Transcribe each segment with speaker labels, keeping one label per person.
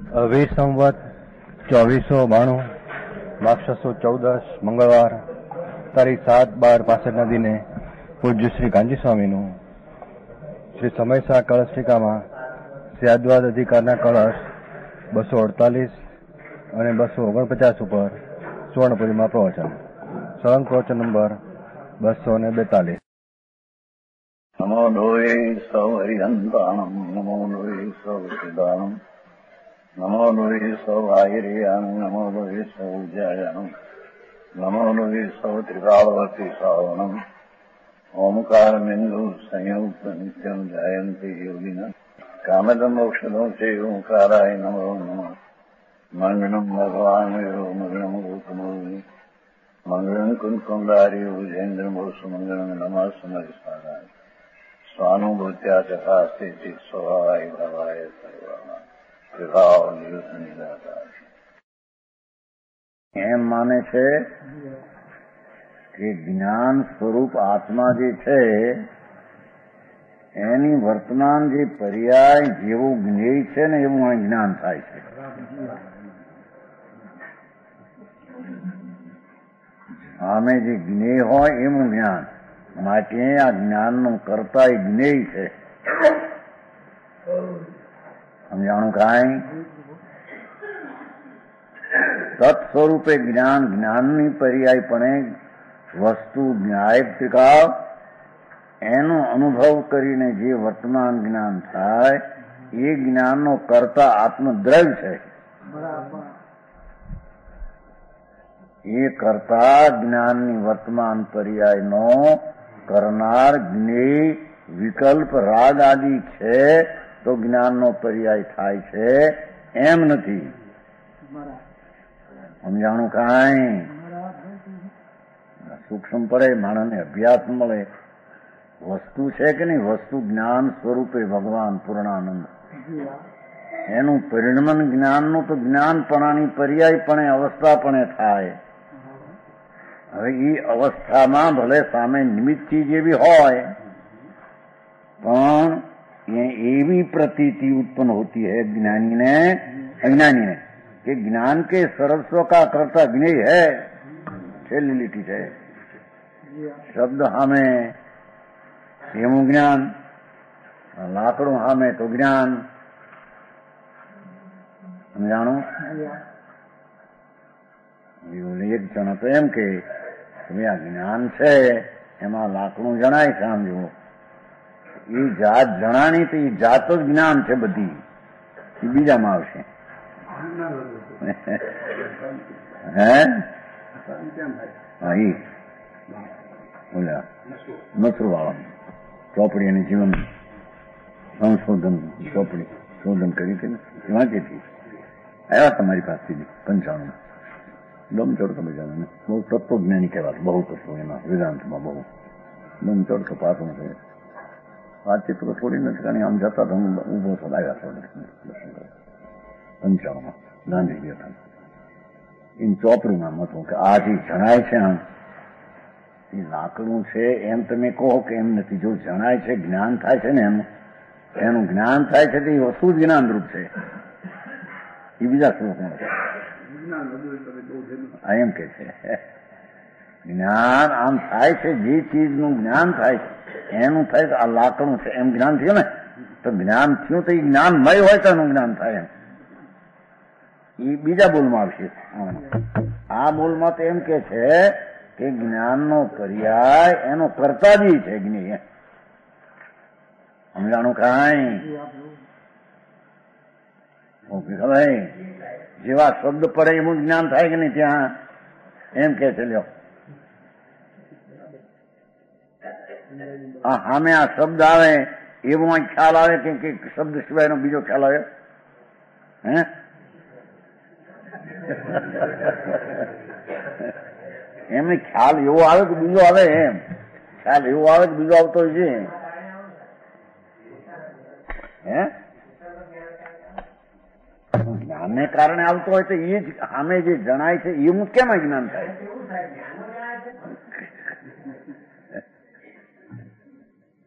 Speaker 1: વીર સંવત 2492 માક્ષસો 14 મંગળવાર તારીખ 7/12/65 દિને પૂજ્ય શ્રી ગાંધી સ્વામીનું શ્રી સમયસા કળશ ટીકામાં સ્યાદ્વાદ અધિકારના કળશ 248 અને 249 ઉપર સુવર્ણપુરીમાં પ્રવચન. સળંગ પ્રવચન નંબર 242.
Speaker 2: નમો લોહે સૌ હરિહંતાણમ, નમો લોહે સૌ સિદ્ધાણમ, નમો લોહે સૌ આયર્યાણમ, નમો લોહે સૌ જયાણમ, નમો લોહે સૌ ત્રિકાળવતી શ્રાવણમ, ઓમકાર બિંદુ સંયુક્ત નિત્યમ જયંતી યોગિના કામદમ મોક્ષદો છે ઓંકારાય નમો નમઃ. મંગળમ ભગવાન મંગળમ ગૌતમોની મંગળમ કુંકુંડારી ઉજેન્દ્રમો સુમંગળમ નમઃ સમરિસ્વાદાય સ્વાનુભૂત્યા ચકાસ્તે સ્વભાવાય ભવાય સર્વમાં વિભાવ નિયુક્ત નિરાકાર. એમ માને છે કે જ્ઞાન સ્વરૂપ આત્મા જે છે એની વર્તમાન જે પર્યાય જેવું જ્ઞેય છે ને એવું આ જ્ઞાન થાય છે. સામે જે જ્ઞેય હોય એનું જ્ઞાન, માટે આ જ્ઞાનનું કર્તા એ જ્ઞેય છે. સમજાણું કાંઈ? તત્ સ્વરૂપે જ્ઞાન, જ્ઞાનની પર્યાયપણે વસ્તુ જ્ઞાયત્રિકા એનો અનુભવ કરીને જે વર્તમાન જ્ઞાન થાય એ જ્ઞાનનો કર્તા આત્મદ્રવ્ય છે. એ કર્તા જ્ઞાનની વર્તમાન પર્યાયનો કરનાર જ્ઞેય વિકલ્પ રાગ આદિ છે તો જ્ઞાનનો પર્યાય થાય છે, એમ નથી. સમજાણું કાંઈ? સૂક્ષ્મ પડે, માણસને અભ્યાસ મળે. વસ્તુ છે કે નહીં, વસ્તુ જ્ઞાન સ્વરૂપે ભગવાન પૂર્ણાનંદ, એનું પરિણમન જ્ઞાનનું તો જ્ઞાનપણાની પર્યાયપણે અવસ્થાપણે થાય. હવે એ અવસ્થામાં ભલે સામે નિમિત્ત ચીજ એવી હોય પણ એવી प्रतीति उत्पन्न होती है ज्ञानी ने अज्ञानी ने कि ज्ञान के सर्वस्व का कर्ता ज्ञेय है. છેલ્લી લીટી છે. શબ્દ સામે એનું જ્ઞાન, લાકડું સામે તો જ્ઞાન. સમજાણું? એક જણ તો એમ કે આ જ્ઞાન છે એમાં લાકડું જણાય છે. આમ જુઓ, એ જાત જણાણી તો એ જાત જ જ્ઞાન છે બધી. એ બીજામાં આવશે. હે? હા, એ બોલ્યા નસરું વાળા ચોપડી અને જીવન સંશોધન ચોપડી શોધન કરી હતી, વાંચી હતી. આવ્યા તમારી પાસેથી 95. દમચોડ તો બજાને બહુ તત્વજ્ઞાની કહેવાય. બહુ તત્વ એમાં વેદાંતમાં બહુ દમચોડ તો પાછું છે. વાતચીત તો થોડી નથી, કારણ આમ જતા તો હું ઉભો તો આવ્યા છો દર્શન કરવા 95 ગાંધીજી હતા. એમ ચોપડીમાં હતું કે આ જે જણાય છે આમ એ લાકડું છે એમ તમે કહો કે એમ નથી. જો જણાય છે, જ્ઞાન થાય છે ને એનું જ્ઞાન થાય છે તો એ વસ્તુ જ જ્ઞાનરૂપ છે. એ બીજા શ્લોકમાં એમ કે છે જ્ઞાન આમ થાય છે, જે ચીજનું જ્ઞાન થાય છે એનું થાય તો આ લાકડું છે એમ જ્ઞાન થયું ને, તો જ્ઞાન થયું તો એ જ્ઞાનમય હોય તો એનું જ્ઞાન થાય. એમ એ બીજા બોલમાં આવશે. આ બોલમાં તો એમ કે છે કે જ્ઞાનનો પર્યાય એનો કર્તાજી છે જ્ઞેય. સમજાણું કાંઈ? ઓકે, હવે જેવા શબ્દ પડે એનું જ્ઞાન થાય કે નહીં ત્યાં, એમ કે છે. લ્યો સામે આ શબ્દ આવે એવો ખ્યાલ આવે કે શબ્દ સિવાયનો બીજો ખ્યાલ આવે? હે? એમને ખ્યાલ એવો આવે કે બીજો આવે? એમ ખ્યાલ એવો આવે કે બીજો આવતો હોય છે? હે? જ્ઞાનને કારણે આવતો હોય તો એ જ સામે જે જણાય છે એવું કેમ જ્ઞાન થાય?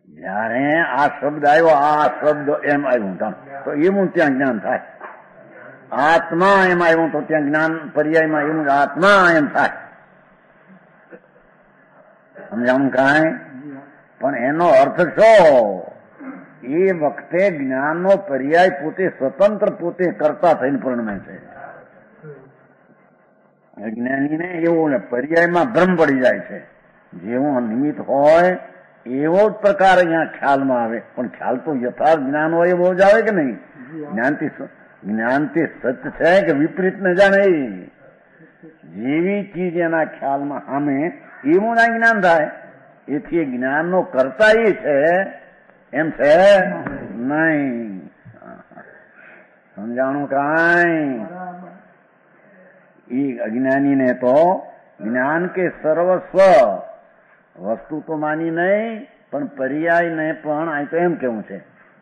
Speaker 2: જયારે આ શબ્દ આવ્યો, આ શબ્દ એમ આવ્યું તો એનું ત્યાં જ્ઞાન થાય. આત્મા એમ આવ્યું તો ત્યાં જ્ઞાન પર્યાયમાં એવું આત્મા એમ થાય. સમજાણું કાંઈ? પણ એનો અર્થ શું? એ વખતે જ્ઞાનનો પર્યાય પોતે સ્વતંત્ર પોતે કરતા થઈને પરિણમે છે. અજ્ઞાનીને એવું પર્યાયમાં ભ્રમ પડી જાય છે. જેવું નિમિત્ત હોય એવો જ પ્રકાર અહીંયા ખ્યાલમાં આવે. પણ ખ્યાલ તો યથાર્થ જ્ઞાન હોય એવો જ આવે કે નહીં? જ્ઞાનથી સત્ય છે કે વિપરીત ન જાણે. જેવી ચીજ એના ખ્યાલમાં સામે એવું ના જ્ઞાન થાય. એથી જ્ઞાનનો કરતા એ છે એમ છે નહીં. સમજાણું કાંઈ? એ અજ્ઞાનીને તો જ્ઞાન કે સર્વસ્વ વસ્તુ તો માની નહીં, પણ પર્યાય ને પણ આ તો એમ કેવું છે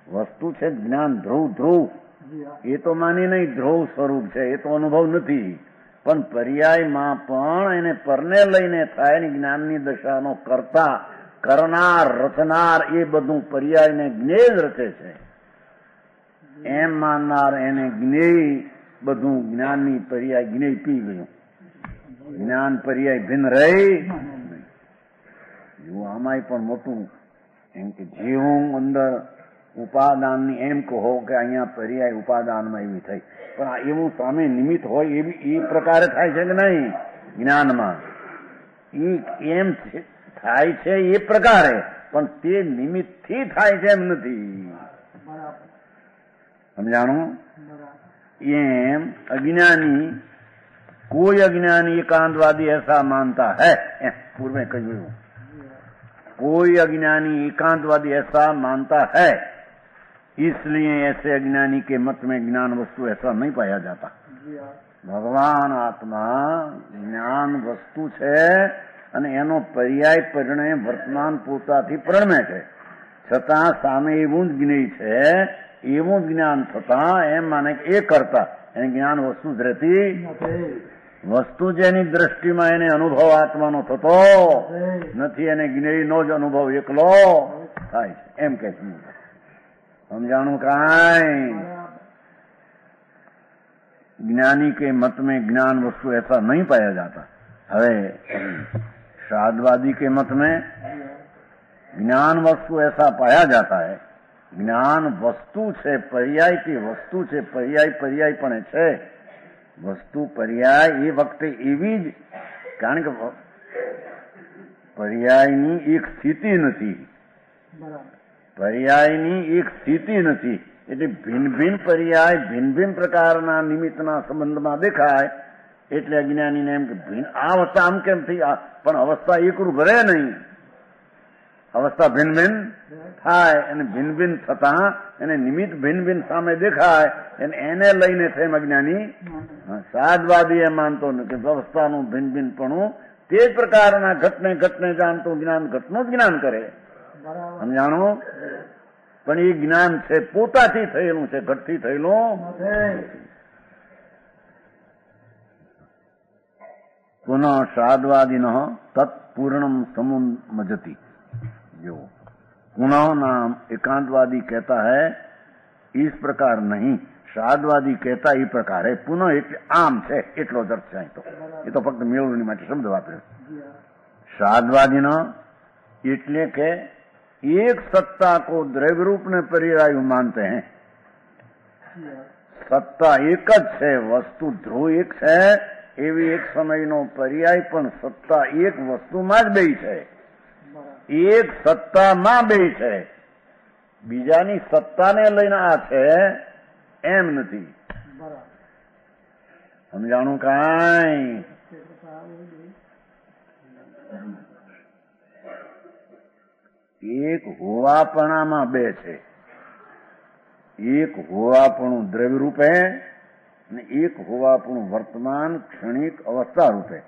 Speaker 2: વસ્તુ છે જ્ઞાન ધ્રુવ એ તો માની નહીં, ધ્રુવ સ્વરૂપ છે એ તો અનુભવ નથી. પણ પર્યાયમાં પણ એને પરને લઈને થાય ને જ્ઞાનની દશાનો કરતા કરનાર રચનાર એ બધું પર્યાયને જ્ઞેય જ રચે છે. એમ માનનાર એને જ્ઞેય બધું જ્ઞાનની પર્યાય જ્ઞેય પી ગયું. જ્ઞાન પર્યાય ભિન્ન રહી. જો આમાંય પણ મોટું એમ કે જેવું અંદર ઉપાદાનની એમ કહો કે અહીંયા પર્યાય ઉપાદાનમાં એવી થઈ, પણ આ એવું સામે નિમિત્ત હોય એવી એ પ્રકારે થાય છે કે નહીં? જ્ઞાનમાં એમ થાય છે એ પ્રકારે, પણ તે નિમિત્તથી થાય છે એમ નથી. સમજાણું? એમ અજ્ઞાની कोई अज्ञानी एकांतवादी ऐसा मानता है, पूर्व में कहूं, कोई अज्ञानी एकांतवादी ऐसा मानता है, इसलिए ऐसे अज्ञानी के मत में ज्ञान वस्तु ऐसा नहीं पाया जाता. ભગવાન આત્મા જ્ઞાન વસ્તુ છે અને એનો પર્યાય પરિણય વર્તમાન પોતાથી પ્રણમે છે, છતાં સામે એવું જ જ્ઞેય છે, એવું જ્ઞાન થતા એમ માને કે એ કરતા એને જ્ઞાન વસ્તુ જ રહેતી વસ્તુ જેની દ્રષ્ટિમાં એને અનુભવ આત્માનો થતો નથી, એને જ્ઞેયનો જ અનુભવ એકલો થાય છે એમ કે છે. સમજાણું કાંઈ? ज्ञानी के मत में ज्ञान वस्तु ऐसा नहीं पाया जाता. હવે शादवादी के मत में ज्ञान वस्तु ऐसा पाया जाता है. જ્ઞાન વસ્તુ છે, પર્યાય થી વસ્તુ છે, પર્યાય પર્યાય પણ છે. વસ્તુ પર્યાય એ વખતે એવી જ, કારણ કે પર્યાયની એક સ્થિતિ નથી, પર્યાયની એક સ્થિતિ નથી, એટલે ભિન્ન ભિન્ન પર્યાય ભિન્ન ભિન્ન પ્રકારના નિમિત્તના સંબંધમાં દેખાય. એટલે અજ્ઞાનીને એમ કે ભિન્ન આ અવસ્થા આમ કેમ થઈ, પણ અવસ્થા એકરૂપ રહે નહીં, અવસ્થા ભિન્ન ભિન્ન થાય અને ભિન્ન ભિન્ન થતા એને નિમિત્ત ભિન્ન ભિન્ન સામે દેખાય, એને લઈને થઈને અજ્ઞાની. સાદવાદી એ માનતો નથી અવસ્થાનું ભિન્ન ભિન્નપણું, તે જ પ્રકારના ઘટને જાણતું જ્ઞાન ઘટનું જ જ્ઞાન કરે. સમજાણું? પણ એ જ્ઞાન છે પોતાથી થયેલું છે, ઘટથી થયેલું. પુનઃ સાદવાદી તત્પૂર્ણમ समुमजति. जो पुनः नाम एकांतवादी कहता है इस प्रकार नहीं, सादवादी कहता એ પ્રકાર है. પુનઃ એટલે આમ છે એટલો જ અર્થ છે. તો એ તો ફક્ત મેળવણી માટે શબ્દ વાપર્યો. सादवादी એટલે કે एक सत्ता को द्रव्य रूप में पर्याय मानते हैं. सत्ता एक જ છે, વસ્તુ ધ્રુવ એક છે, એવી એક સમયનો પર્યાય પણ સત્તા એક વસ્તુમાં જ બે છે, એક સત્તામાં બે છે, બીજાની સત્તાને લઈને આ છે એમ નથી. સમજાણું કાંઈ? એક હોવાપણામાં બે છે, એક હોવાપણું દ્રવ્ય રૂપે અને એક હોવાપણું વર્તમાન ક્ષણિક અવસ્થા રૂપે.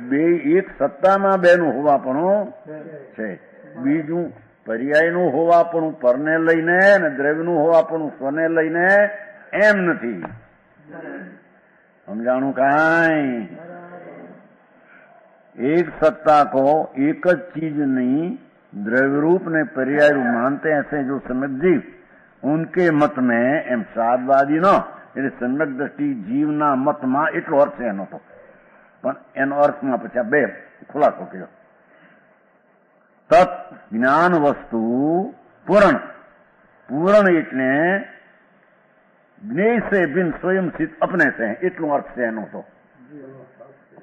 Speaker 2: બે એક સત્તામાં બેનું હોવાપણું છે, બીજું પર્યાયનું હોવાપણું પરને લઈને અને દ્રવ્યનું હોવાપણું સ્વને લઈને એમ નથી. સમજાણું કાંઈ? एक सत्ता को एक જ चीज नहीं द्रव्य रूप ने पर्याय रूप मानते हैं, ऐसे जो समझ उनके मत में एम सादवादी न એટલે સમ્યક દ્રષ્ટિ જીવના મતમાં એટલો અર્થ છે એનો તો, પણ એનો અર્થમાં પછી આ બે ખુલાસો કર્યો. તત જ્ઞાન વસ્તુ પૂરણ, પૂરણ એટલે જ્ઞેય સે ભિન્ન સ્વયં સિદ્ધ અપને છે, એટલો અર્થ છે એનો તો.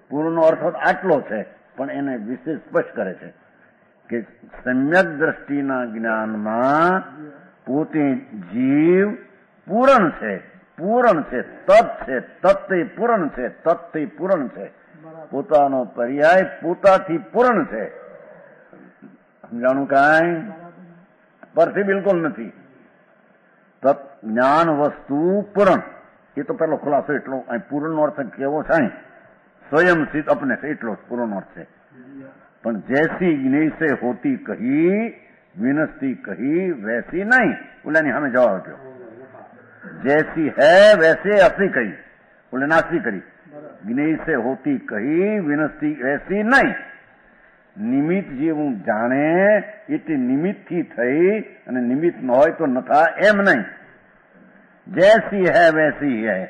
Speaker 2: પૂર્ણનો અર્થ આટલો છે, પણ એને વિશેષ સ્પષ્ટ કરે છે કે સમ્યક દ્રષ્ટિના જ્ઞાનમાં પોતે જીવ પૂરણ છે, પૂરણ છે, તત્ છે, તત્તે પૂરણ છે, તત્તે પૂરણ છે, પોતાનો પર્યાય પોતાથી પૂરણ છે. સમજાણું કાંઈ? પરથી બિલકુલ નથી. તત્ જ્ઞાન વસ્તુ પૂરણ, એ તો પેલો ખુલાસો એટલો. પૂર્ણનો અર્થ કેવો છે? स्वयं सिद्ध अपने से એટલો પૂરો અર્થ છે. પણ જૈસી જ્ઞેય સે હોતી કહી, વિનસ્તી કહી, વૈસી નહીં. ઓલાની સામે જવાબ આપ્યો. जैसी है वैसे असली कही, बोले नास्ती करी. જ્ઞેય સે હોતી કહી, વિનસ્તી વૈસી નહીં. નિમિત્ત જેવું જાણે એટલે નિમિત્તથી થઈ, અને નિમિત્ત ન હોય તો નથા એમ નહીં. જૈસી હૈ વૈસી હૈ,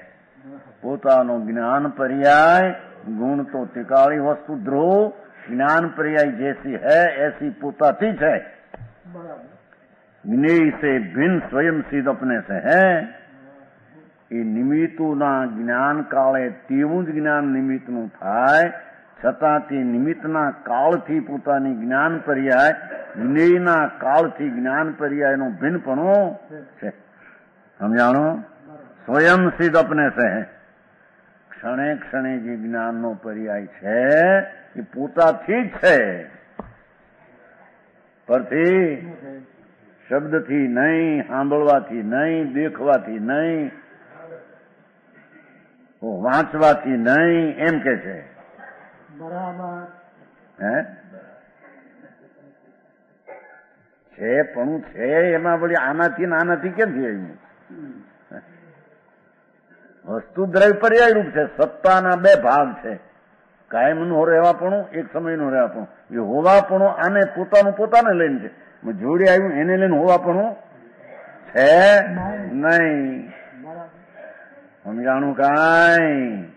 Speaker 2: પોતાનો જ્ઞાન પર્યાય, ગુણ તો તિકાળી વસ્તુ ધ્રુવ, જ્ઞાન પર્યાય જૈસી હૈ એસી પોતાથી છે. જ્ઞેય સે ભિન્ન સ્વયં સિદ્ધ અપને સે હૈ. એ નિમિત્તોના જ્ઞાન કાળે તેવું જ જ્ઞાન નિમિત્તનું થાય, છતાં તે નિમિત્તના કાળથી પોતાની જ્ઞાન પર્યાય, જ્ઞેયના કાળથી જ્ઞાન પર્યાયનો ભિન્નપણો છે. સમજાણો? સ્વયં સિદ્ધ અપને સે હૈ. ક્ષણે ક્ષણે જે જ્ઞાનનો પર્યાય છે એ પોતાથી જ છે, પરથી શબ્દથી નહીં, સાંભળવાથી નહીં, દેખવાથી નહીં, વાંચવાથી નહીં, એમ કે છે.
Speaker 3: બરાબર
Speaker 2: છે પણ છે એમાં વળી આનાથી ને આનાથી કેમ છે? વસ્તુ દ્રવ્ય પર્યાય રૂપ છે. સત્તાના બે ભાગ છે, કાયમનું રહેવાપણું, એક સમયનું રહેવાપણું. એ હોવાપણું આને પોતાનું પોતાને લઈને છે. જોડે આવ્યું એને લઈને હોવાપણું છે નહીં. સમજાણું કાંઈ?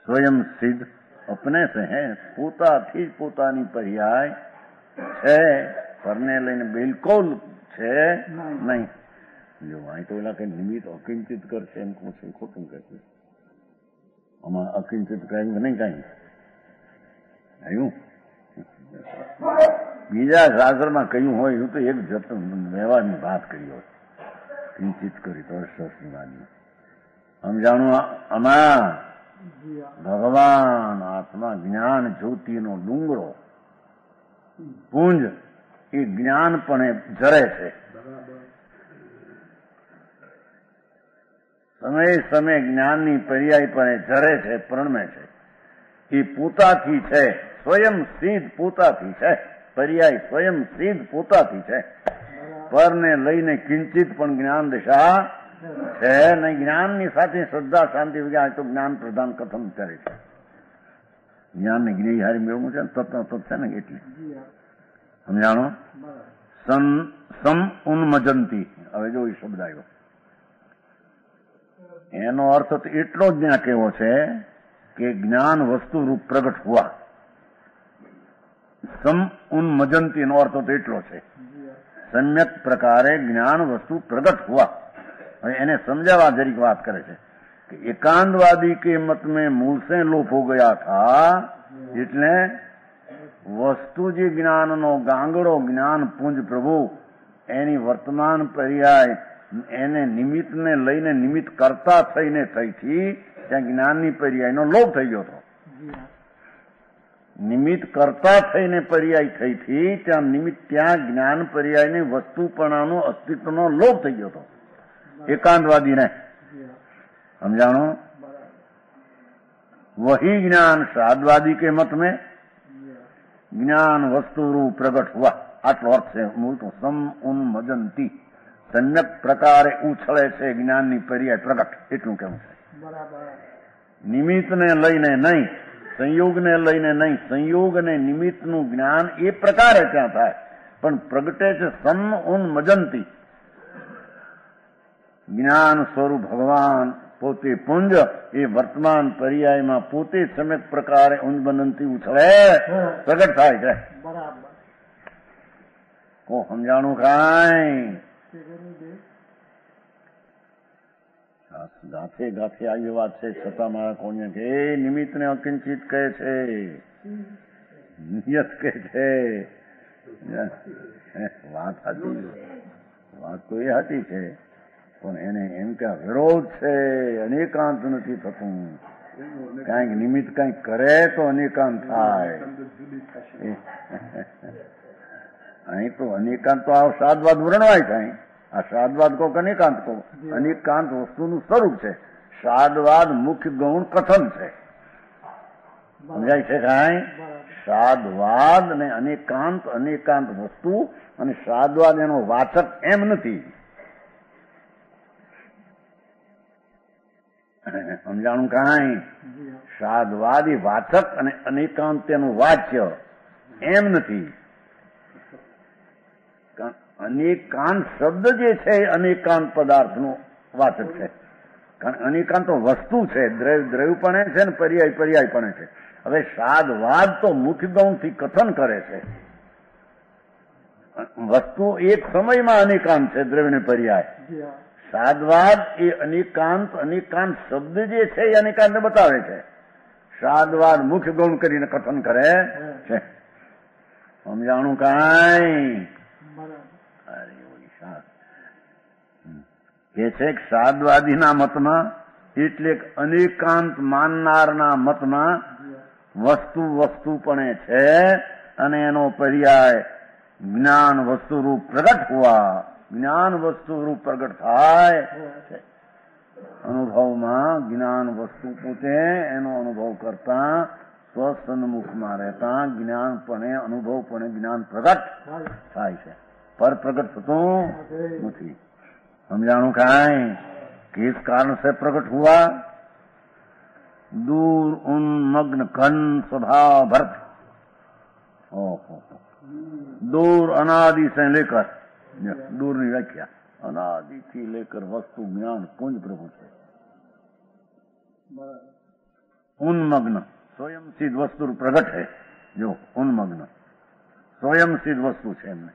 Speaker 2: સ્વયં સિદ્ધ અપને સે હે, પોતાથી જ પોતાની પર્યાય છે, પરને લઈને બિલકુલ છે નહીં. જો અહીં તો એલા કઈ નિમિત્ત અકિંચિત કરશે એમ કહું છું, ખોટું કહેશે. આમાં અકિંચિત કહ્યું નહીં કાંઈ આવ્યું. બીજા શાસ્ત્રમાં કહ્યું હોય એવું તો એક વ્યવહારની વાત કરી હોય, કિંચિત કરી તો સરસની વાતની. સમજાણું? આમાં ભગવાન આત્મા જ્ઞાન જ્યોતિનો ડુંગરો પુંજ એ જ્ઞાનપણે જરે છે. સમય સમય જ્ઞાનની પર્યાયપણે જરે છે, પ્રણમે છે. એ પોતાથી છે, સ્વયં સિદ્ધ પોતાથી છે. પર્યાય સ્વયં સિદ્ધ પોતાથી છે. પરને લઈને કિંચિત પણ જ્ઞાન દિશા છે નહીં. જ્ઞાનની સાથે શ્રદ્ધા શાંતિ વગેરે તો જ્ઞાન પ્રધાન કથમ કરે છે. જ્ઞાનને જ્ઞેય હારી મેળવું છે ને તત્વ છે ને એટલે. સમજાણો? સમ ઉન્મજંતી. હવે જો એ શબ્દ આવ્યો, એનો અર્થ તો એટલો જ ત્યાં કેવો છે કે જ્ઞાન વસ્તુ રૂપ પ્રગટ હોવા. સમ ઉન્મજંતી એનો અર્થ તો એટલો છે, સમ્યક પ્રકારે જ્ઞાન વસ્તુ પ્રગટ હોવા. હવે એને સમજાવવા જરીક વાત કરે છે કે એકાંતવાદી કે મત में मूल से लोप हो गया था, એટલે વસ્તુ જે જ્ઞાનનો ગાંગડો જ્ઞાન પુંજ પ્રભુ એની વર્તમાન પર્યાય એને નિમિત્તને લઈને નિમિત્ત કરતા થઈને થઈથી ત્યાં જ્ઞાનની પર્યાયનો લોપ થઈ ગયો હતો. નિમિત્ત કરતા થઈને પર્યાય થઈથી ત્યાં જ્ઞાન પર્યાયની વસ્તુપણાનો અસ્તિત્વનો લોપ થઈ ગયો હતો એકાંતવાદીને. સમજાણો? वही ज्ञान श्राद्धवादी के मत में ज्ञान वस्तु रूप प्रकट हुआ. આટલો અર્થ છે મૂળ તો. સમ ઉન્મજંતી, સમ્યક પ્રકારે ઉછળે છે જ્ઞાનની પર્યાય પ્રગટ, એટલું કેવું છે. નિમિત્તને લઈને નહીં, સંયોગને લઈને નહીં. સંયોગ અને નિમિત્તનું જ્ઞાન એ પ્રકારે ત્યાં થાય, પણ પ્રગટે છે સમ ઉન્મજંતી. જ્ઞાન સ્વરૂપ ભગવાન પોતે પુંજ એ વર્તમાન પર્યાયમાં પોતે સમ્યક પ્રકારે ઊંજબનંતી ઉછળે પ્રગટ થાય છે.
Speaker 3: બરાબર.
Speaker 2: કો સમજાણું કાંઈ? ગાથે ગાથે આવી વાત છે, છતાં મારા કોને કે નિમિત્તને અકિંચિત કહે છે, નિયત કહે છે. વાત હતી, વાત તો એ હતી છે, પણ એને એમ કે વિરોધ છે, અનેકાંત નથી થતું. કાંઈક નિમિત્ત કાંઈક કરે તો અનેકાંત થાય. અહીં તો અનેકાંત તો આ સાદવાદ વર્ણવાય છે. આ સાદવાદ કો અનેકાંત કો, અનેકાંત વસ્તુનું સ્વરૂપ છે. સાદવાદ મુખ્ય ગૌણ કથન છે. સમજાય છે કાંઈ? સાદવાદ ને અનેકાંત, અનેકાંત વસ્તુ અને સાદવાદ એનો વાચક એમ નથી. સમજાણું કાંઈ? સાદવાદ એ વાચક અને અનેકાંત તેનું વાચ્ય એમ નથી. અનેકાંત શબ્દ જે છે એ અનેકાંત પદાર્થનું વાચક છે. કારણ અનેકાંત તો વસ્તુ છે, દ્રવ્યપણે છે ને પર્યાયપણે છે. હવે સાદવાદ તો મુખ્ય ગૌણથી કથન કરે છે. વસ્તુ એક સમયમાં અનેકાંત છે, દ્રવ્યને પર્યાય. સાદવાદ એ અનેકાંત શબ્દ જે છે એ અનેકાંતને બતાવે છે. સાદવાદ મુખ્ય ગૌણ કરીને કથન કરે છે. સમજાણું કાંઈ? કે છે કે સાદવાદીના મતમાં એટલે અનેકાંત માનનારના મતમાં વસ્તુપણે છે અને એનો પર્યાય જ્ઞાન વસ્તુરૂપ પ્રગટ હોવા, જ્ઞાન વસ્તુરૂપ પ્રગટ થાય છે. અનુભવમાં જ્ઞાન વસ્તુ પોતે એનો અનુભવ કરતા સ્વસન્મુખમાં રહેતા જ્ઞાનપણે અનુભવપણે જ્ઞાન પ્રગટ થાય છે. પર પ્રગટ થતું નથી. समझाणु कांई? किस कारण से प्रकट हुआ? दूर उन्मग्न घन स्वभाव भरत, दूर अनादि से लेकर, दूर नहीं व्याख्या, अनादि થી लेकर वस्तु ज्ञान पुंज प्रभु છે. उन्मग्न स्वयं सिद्ध वस्तु प्रगट है. जो उन्मग्न स्वयं सिद्ध वस्तु છે એમને.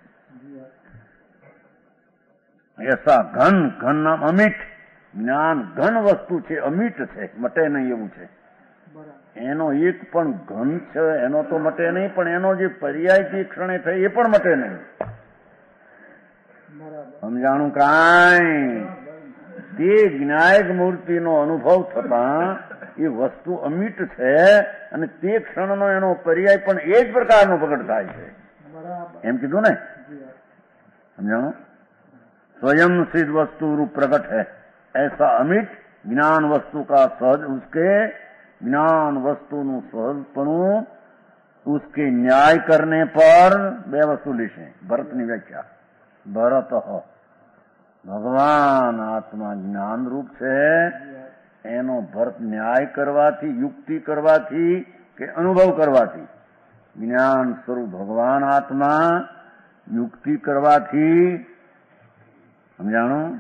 Speaker 2: ऐसा घन नाम अमिट જ્ઞાન ઘન વસ્તુ છે, અમિટ છે, મટે નહીં એવું છે. એનો એક પણ ઘન છે, એનો તો મટે નહીં, પણ એનો જે પર્યાયથી ક્ષણે થાય એ પણ મટે નહીં. સમજાણું કાંઈ? તે જ્ઞાયક મૂર્તિનો અનુભવ થતા એ વસ્તુ અમિટ છે અને તે ક્ષણનો એનો પર્યાય પણ એ જ પ્રકારનો પ્રગટ થાય છે. એમ કીધું ને? સમજાણું? स्वयं सिद्ध वस्तु रूप प्रकट है. ऐसा अमिट ज्ञान वस्तु का सहज, उसके ज्ञान वस्तु नु सहजपणु उसके न्याय करने पर બે વસ્તુ લેશે. ભરતની વ્યાખ્યા. ભરત ભગવાન આત્મા જ્ઞાન રૂપ છે, એનો ભરત ન્યાય કરવાથી, યુક્તિ કરવાથી કે અનુભવ કરવાથી, જ્ઞાન સ્વરૂપ ભગવાન આત્મા યુક્તિ કરવાથી, સમજાણું?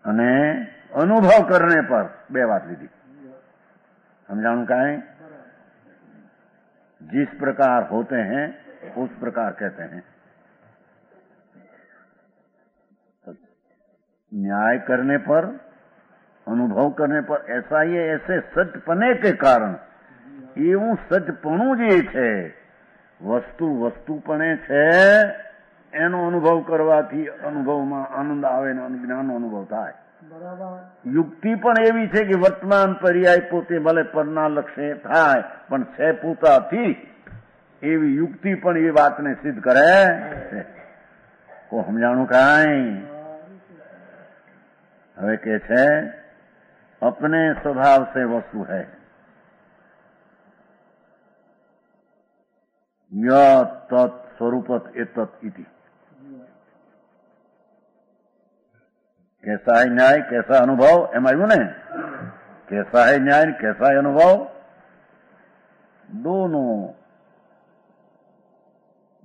Speaker 2: અને અનુભવ કરને પર બે વાત લીધી. समझाणु कांई? जिस प्रकार होते हैं उस प्रकार कहते हैं. न्याय करने पर, अनुभव करने पर ऐसा ही ऐसे सचपने के कारण એવું સચપણું જે છે, વસ્તુપણે છે, એનો અનુભવ કરવાથી અનુભવમાં આનંદ આવે ને જ્ઞાનનો અનુભવ થાય. યુક્તિ પણ એવી છે કે વર્તમાન પર્યાય પોતે ભલે પરના લક્ષે થાય પણ છે પૂતાથી, એવી યુક્તિ પણ એ વાતને સિદ્ધ કરે છે. કો સમજાણું કાંઈ? હવે કે છે अपने स्वभाव से वस्तु है, तत्स्वरूपत एतत् इति. कैसा है न्याय, कैसा अनुभव, एम आयु ने? कैसा है न्याय, कैसा है अनुभव, दोनों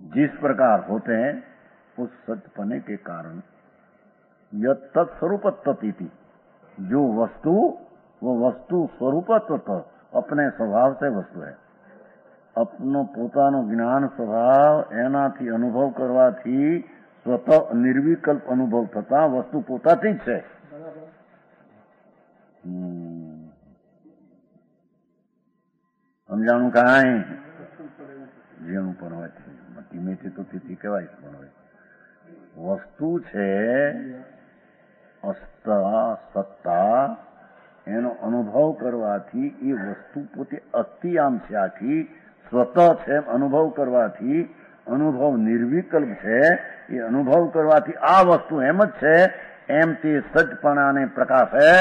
Speaker 2: जिस प्रकार होते हैं उस सचपने के कारण यह तत्स्वरूप तत्ति, जो वस्तु वो वस्तु स्वरूप तत्व अपने स्वभाव से वस्तु है. अपनो પોતાનો જ્ઞાન સ્વભાવ એનાથી અનુભવ કરવાથી સ્વતઃ નિર્વિકલ્પ અનુભવ થતા વસ્તુ પોતાથી જ છે. સમજાણું કાંઈ જેનું પણ હોય ધીમેથી તો તિથિ કહેવાય પણ હોય વસ્તુ છે સત્તા એનો અનુભવ કરવાથી એ વસ્તુ પોતે અતિ આમ છે આખી સ્વતઃ છે અનુભવ કરવાથી અનુભવ નિર્વિકલ્પ છે એ અનુભવ કરવાથી આ વસ્તુ એમ જ છે એમ તે સજપણાને પ્રકાશે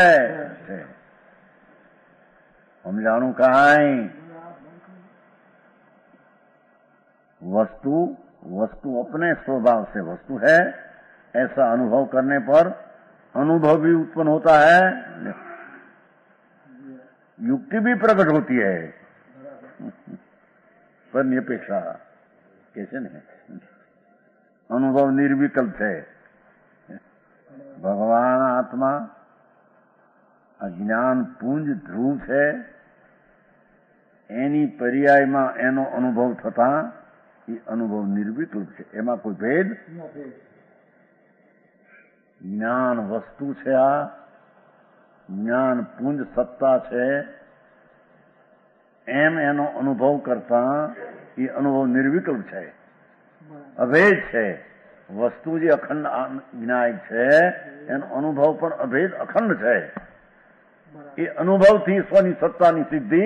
Speaker 2: છે. સમજાણું કાંઈ वस्तु वस्तु अपने स्वभाव से वस्तु है ऐसा अनुभव करने पर अनुभव भी उत्पन्न होता है, युक्ति भी प्रकट होती है पर निरपेक्षा कैसे नहीं. अनुभव निर्विकल्प है. भगवान आत्मा अज्ञान पुंज ध्रुव है एनी पर्यायમાં એનો અનુભવ થતા એ અનુભવ નિર્વિકલ્પ છે. એમાં કોઈ ભેદ. જ્ઞાન વસ્તુ છે, આ જ્ઞાન પુંજ સત્તા છે એમ એનો અનુભવ કરતા એ અનુભવ નિર્વિકલ્પ છે, અભેદ છે. વસ્તુ જે અખંડ જ્ઞાય છે એનો અનુભવ પણ અભેદ અખંડ છે. એ અનુભવથી સ્વની સત્તાની સિદ્ધિ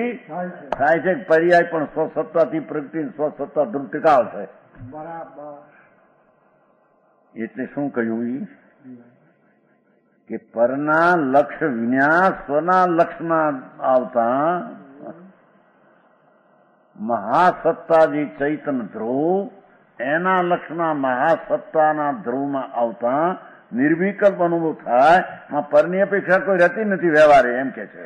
Speaker 2: થાય છે. પર્યાય પણ સ્વસત્તાથી પ્રગતિ સ્વસત્તા ધ્રુતિકાળ છે. એટલે શું કહ્યું કે પરના લક્ષ્ય વિના સ્વના લક્ષ્યમાં આવતા મહાસત્તાજી ચૈતન ધ્રુવ એના લક્ષ્યમાં મહાસત્તાના ધ્રુવમાં આવતા નિર્વિકલ્પ અનુભવ થાય. માં પરની અપેક્ષા કોઈ રહેતી નથી વ્યવહારે એમ કે છે.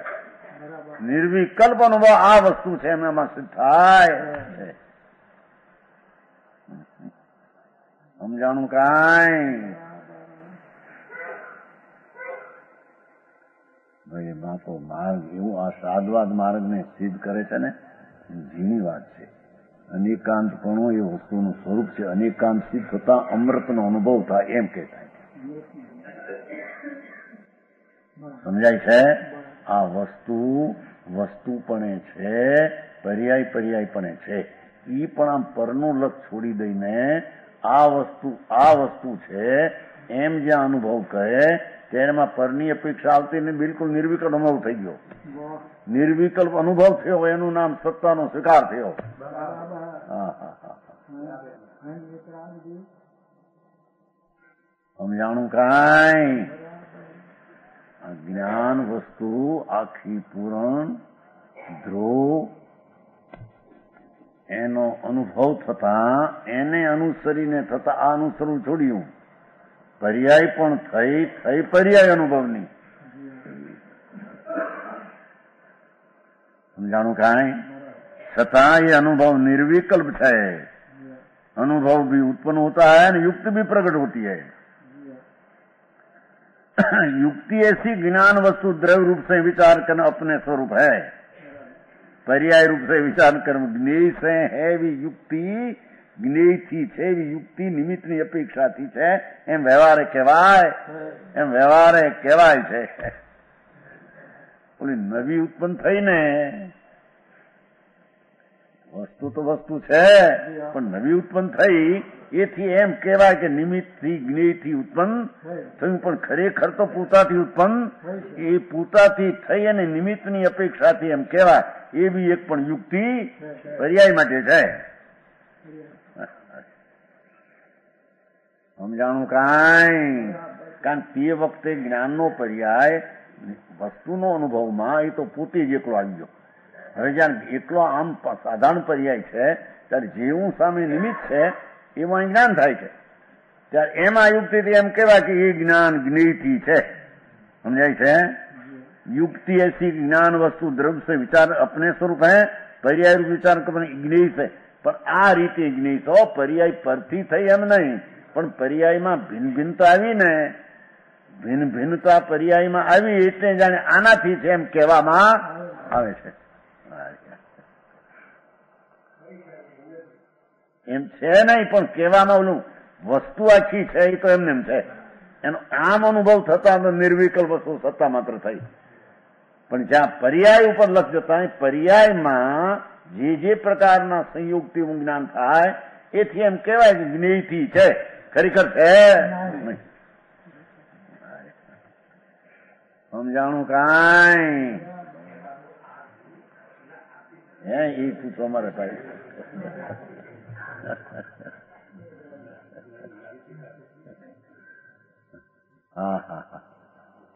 Speaker 2: નિર્વિકલ્પ અનુભવ આ વસ્તુ છે એમાં સિદ્ધ થાય છે. સમજાણું કાંઈ ભાઈ? એમાં તો માર્ગ એવું આ સાદવાદ માર્ગને સિદ્ધ કરે છે ને ઝીણી વાત છે. અનેકાંતપણું એ વસ્તુનું સ્વરૂપ છે. અનેકાંત સિદ્ધ થતા અમૃતનો અનુભવ થાય એમ કહેતા. સમજાય છે? આ વસ્તુ વસ્તુપણે છે, પર્યાય પર્યાયપણે છે. ઈ પણ આમ પરનું લક્ષ છોડી દઈને આ વસ્તુ છે એમ જ્યાં અનુભવ કરે તેમાં પરની અપેક્ષા આવતી ને બિલકુલ નિર્વિકલ્પ અનુભવ થઈ ગયો. નિર્વિકલ્પ અનુભવ થયો એનું નામ સત્તાનો સ્વીકાર થયો. સમજાણું કાંઈ? જ્ઞાન વસ્તુ આખી પૂરણ ધ્રુવ એનો અનુભવ થતા એને અનુસરીને થતા આ અનુસરવું છોડ્યું. પર્યાય પણ થઈ પર્યાય અનુભવની. સમજાણું કાંઈ? છતાં એ અનુભવ निर्विकल्प है. अनुभव भी उत्पन्न होता है और युक्ति भी प्रकट होती है. युक्ति ऐसी ज्ञान वस्तु द्रव्य रूप से विचार करना अपने स्वरूप है. पर्याय रूप से विचार कर्म ज्ञेय से है भी युक्ति જ્ઞેય થી છે એવી યુક્તિ નિમિત્તની અપેક્ષાથી છે એમ વ્યવહારે કહેવાય છે. ઓલી નવી ઉત્પન્ન થઈને વસ્તુ તો વસ્તુ છે પણ નવી ઉત્પન્ન થઈ એથી એમ કહેવાય કે નિમિત્તથી જ્ઞેયથી ઉત્પન્ન થયું, પણ ખરેખર તો પૂતાથી ઉત્પન્ન એ પૂતાથી થઈ અને નિમિત્તની અપેક્ષાથી એમ કહેવાય. એ બી એક પણ યુક્તિ પર્યાય માટે છે. સમજાણું કાંઈ? કારણ તે વખતે જ્ઞાનનો પર્યાય વસ્તુનો અનુભવમાં એ તો પોતે જ એકલો આવી ગયો. હવે જયારે એકલો આમ સાધારણ પર્યાય છે ત્યારે જેવું સામે નિમિત્ત છે એમાં જ્ઞાન થાય છે. ત્યારે એમાં યુક્તિથી એમ કહેવાય કે એ જ્ઞાન જ્ઞેયથી છે. સમજાય છે? युक्ति ऐसी ज्ञान वस्तु द्रव्य से विचार अपने स्वरूप है, पर्याय रूप विचार ज्ञेय से પણ આ રીતે જ્ઞેય તો પર્યાય પરથી થઈ એમ નહીં, પણ પર્યાયમાં ભિન્ન ભિન્નતા આવી ને, ભિન્ન ભિન્નતા પર્યાયમાં આવી એટલે જાણે આનાથી છે એમ કહેવામાં આવે છે. એમ છે નહીં, પણ કહેવામાં ઓલું વસ્તુ આખી છે એ તો એમને એમ છે. એનો આમ અનુભવ થતા નિર્વિકલ્પ વસ્તુ સત્તા માત્ર થઈ. પણ જ્યાં પર્યાય ઉપર લક્ષ જતા પર્યાયમાં જે પ્રકારના સંયુક્તિ જ્ઞાન થાય એથી એમ કહેવાય કે જ્ઞેયથી છે, ખરેખર છે નહીં. સમજાણું કાંઈ હે એ પૂછો અમારે ભાઈ. હા હા હા,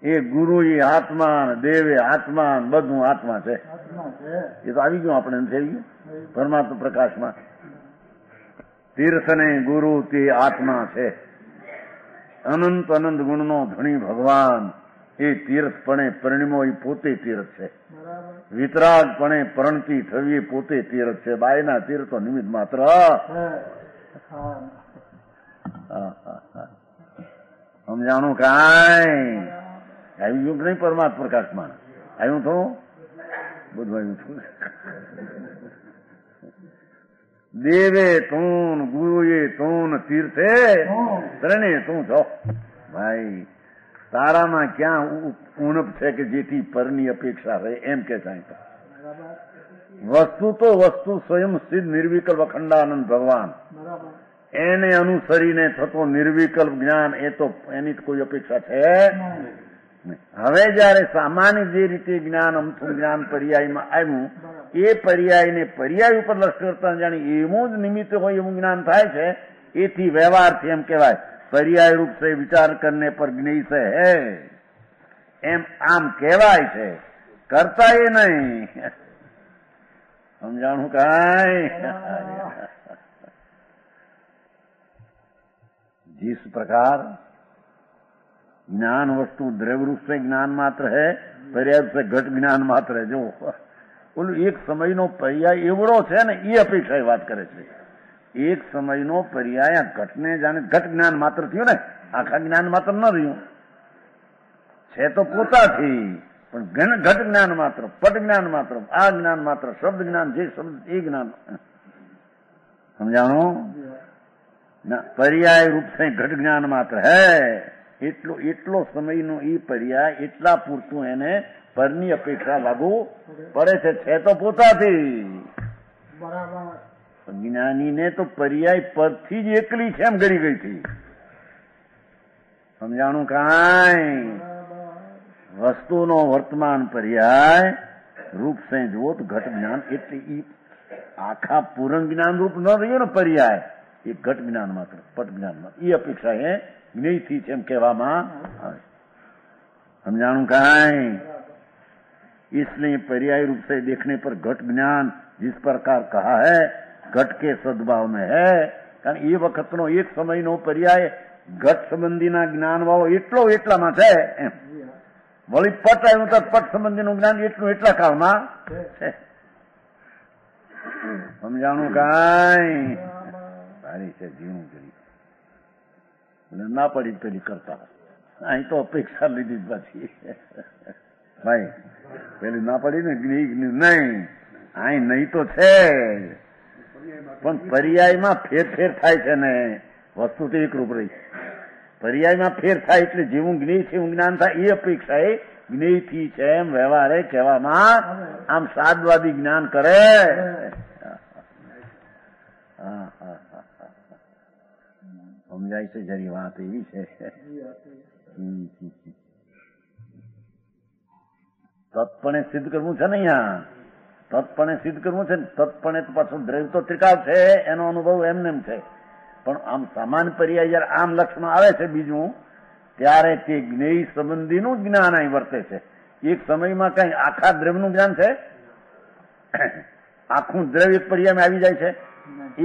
Speaker 2: એ ગુરુ એ આત્મા, દેવે આત્મા, બધું આત્મા છે. એ તો આવી ગયું આપણે થઈ ગયું પરમાત્મા પ્રકાશમાં. તીર્થને ગુરુ તે આત્મા છે. અનંત અનંત ગુણનો ધણી ભગવાન એ તીર્થપણે પરિણમો એ પોતે તીર્થ છે. વિતરાગપણે પરણતી થવી એ પોતે તીર્થ છે. બાયના તીર્થો નિમિત્ત માત્ર. સમજાણું કાંઈ આવી ગયું નહીં પરમાત્મા પ્રકાશમાં? આવ્યું તો બધું આવ્યું છું. દેવે તું, ગુરુએ તું, તીર્થે ત્રણે તું છો. ભાઈ તારામાં ક્યાં ઉણપ છે કે જેથી પરની અપેક્ષા રહે એમ કે સાહેબ. વસ્તુ તો વસ્તુ સ્વયં સિદ્ધ નિર્વિકલ્પ અખંડાનંદ ભગવાન, એને અનુસરીને થતો નિર્વિકલ્પ જ્ઞાન એ તો એની કોઈ અપેક્ષા છે નહીં. હવે જયારે સામાન્ય જે રીતે જ્ઞાન અમથું જ્ઞાન પર્યાયમાં આવ્યું એ પર્યાયને પર્યાય ઉપર લક્ષ કરતા જાણી એવું જ નિમિત્ત હોય એવું જ્ઞાન થાય છે. એથી વ્યવહારથી એમ કહેવાય પર્યાય રૂપ છે વિચાર કરને પર જ્ઞેય છે હે એમ આમ કહેવાય છે, કરતા એ નહીં. સમજાણું કાંઈ? जिस प्रकार ज्ञान वस्तु द्रव्य रूप से ज्ञान मात्र है, पर्याय रूप से घट ज्ञान मात्र है. जो ઓલું એક સમયનો પર્યાય એવડો છે ને એ અપેક્ષા વાત કરે છે. એક સમયનો પર્યાય ઘટને જાણે ઘટ જ્ઞાન માત્ર થયું ને, આખા જ્ઞાન માત્ર ન રહ્યું છે તો પોતાથી, પણ ઘટ જ્ઞાન માત્ર, પટ જ્ઞાન માત્ર, આ જ્ઞાન માત્ર, શબ્દ જ્ઞાન, જે શબ્દ એ જ્ઞાન. સમજાણો? પર્યાય રૂપ છે ઘટ જ્ઞાન માત્ર હે. એટલો સમયનો એ પર્યાય એટલા પૂરતું એને પરની અપેક્ષા લાગુ પડે છે તો પોતાથી. જ્ઞાનીને તો પર્યાય પરથી જ એકલી છે એમ ગળી ગઈ હતી. સમજાણું કાંઈ? વસ્તુનો વર્તમાન પર્યાય રૂપ છે જુઓ તો ઘટ જ્ઞાન એટલે ઈ આખા પૂરણ જ્ઞાન રૂપ ન રહ્યું ને પર્યાય, એ ઘટ જ્ઞાન માત્ર, પટ જ્ઞાન માત્ર, એ અપેક્ષા એ જ્ઞેયથી છે એમ કહેવામાં આવે. समझाणु कहाँ इसलिए पर्याय रूप से देखने पर घट ज्ञान जिस प्रकार कहा है घट के सद्भाव में है कारण ये वक्त नो एक समय नो पर्याय घट संबंधी ना ज्ञान भाव एटलो एटलामां छे एम वળી પટ આવ્યું તો પટ સંબંધીનું જ્ઞાન એટલું એટલા કાળમાં છે. સમજાણું કાંઈ સારી છે જીણું કરી ના પડી પેલી કરતા અહીં તો અપેક્ષા લીધી જ પાછી ભાઈ પેલી ના પડી ને નહીં અહીં નહીં તો છે પણ પર્યાયમાં ફેરફેર થાય છે ને વસ્તુ તો એકરૂપ રહી. પર્યાયમાં ફેર થાય એટલે જેવું જ્ઞેય છે એવું જ્ઞાન થાય એ અપેક્ષા એ જ્ઞેયથી છે એમ વ્યવહારે કહેવામાં આમ સાદવાદી જ્ઞાન કરે. સમજાય છે જરી વાત એવી છે. તત્પણે સિદ્ધ કરવું છે ને અહીંયા તત્પણે સિદ્ધ કરવું છે ને તત્પણે તો પાછું દ્રવ્ય તો ત્રિકાળ છે એનો અનુભવ એમને એમ છે પણ આમ સામાન્ય પર્યાય જયારે આમ લક્ષમાં આવે છે બીજું ત્યારે તે જ્ઞેય સંબંધીનું જ્ઞાન અહીં વર્તે છે. એક સમયમાં કઈ આખા દ્રવ્યનું જ્ઞાન છે આખું દ્રવ્ય એક પર્યાયમાં આવી જાય છે.